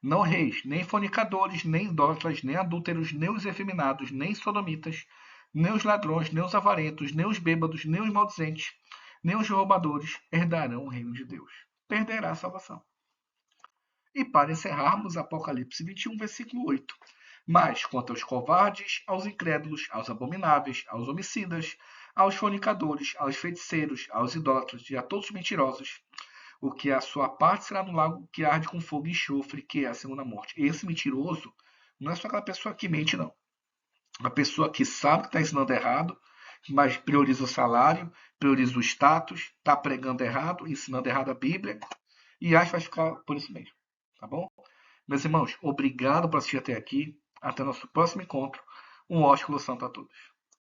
Não reis, nem fornicadores, nem idólatras, nem adúlteros, nem os efeminados, nem sodomitas, nem os ladrões, nem os avarentos, nem os bêbados, nem os maldizentes, nem os roubadores herdarão o reino de Deus. Perderá a salvação. E para encerrarmos, Apocalipse 21, versículo 8. Mas quanto aos covardes, aos incrédulos, aos abomináveis, aos homicidas, aos fornicadores, aos feiticeiros, aos idólatras e a todos os mentirosos, o que a sua parte será no lago que arde com fogo e enxofre, que é a segunda morte. Esse mentiroso não é só aquela pessoa que mente, não. Uma pessoa que sabe que está ensinando errado, mas prioriza o salário, prioriza o status, está pregando errado, ensinando errado a Bíblia, e acha que vai ficar por isso mesmo. Tá bom? Meus irmãos, obrigado por assistir até aqui. Até nosso próximo encontro. Um ótimo santo a todos.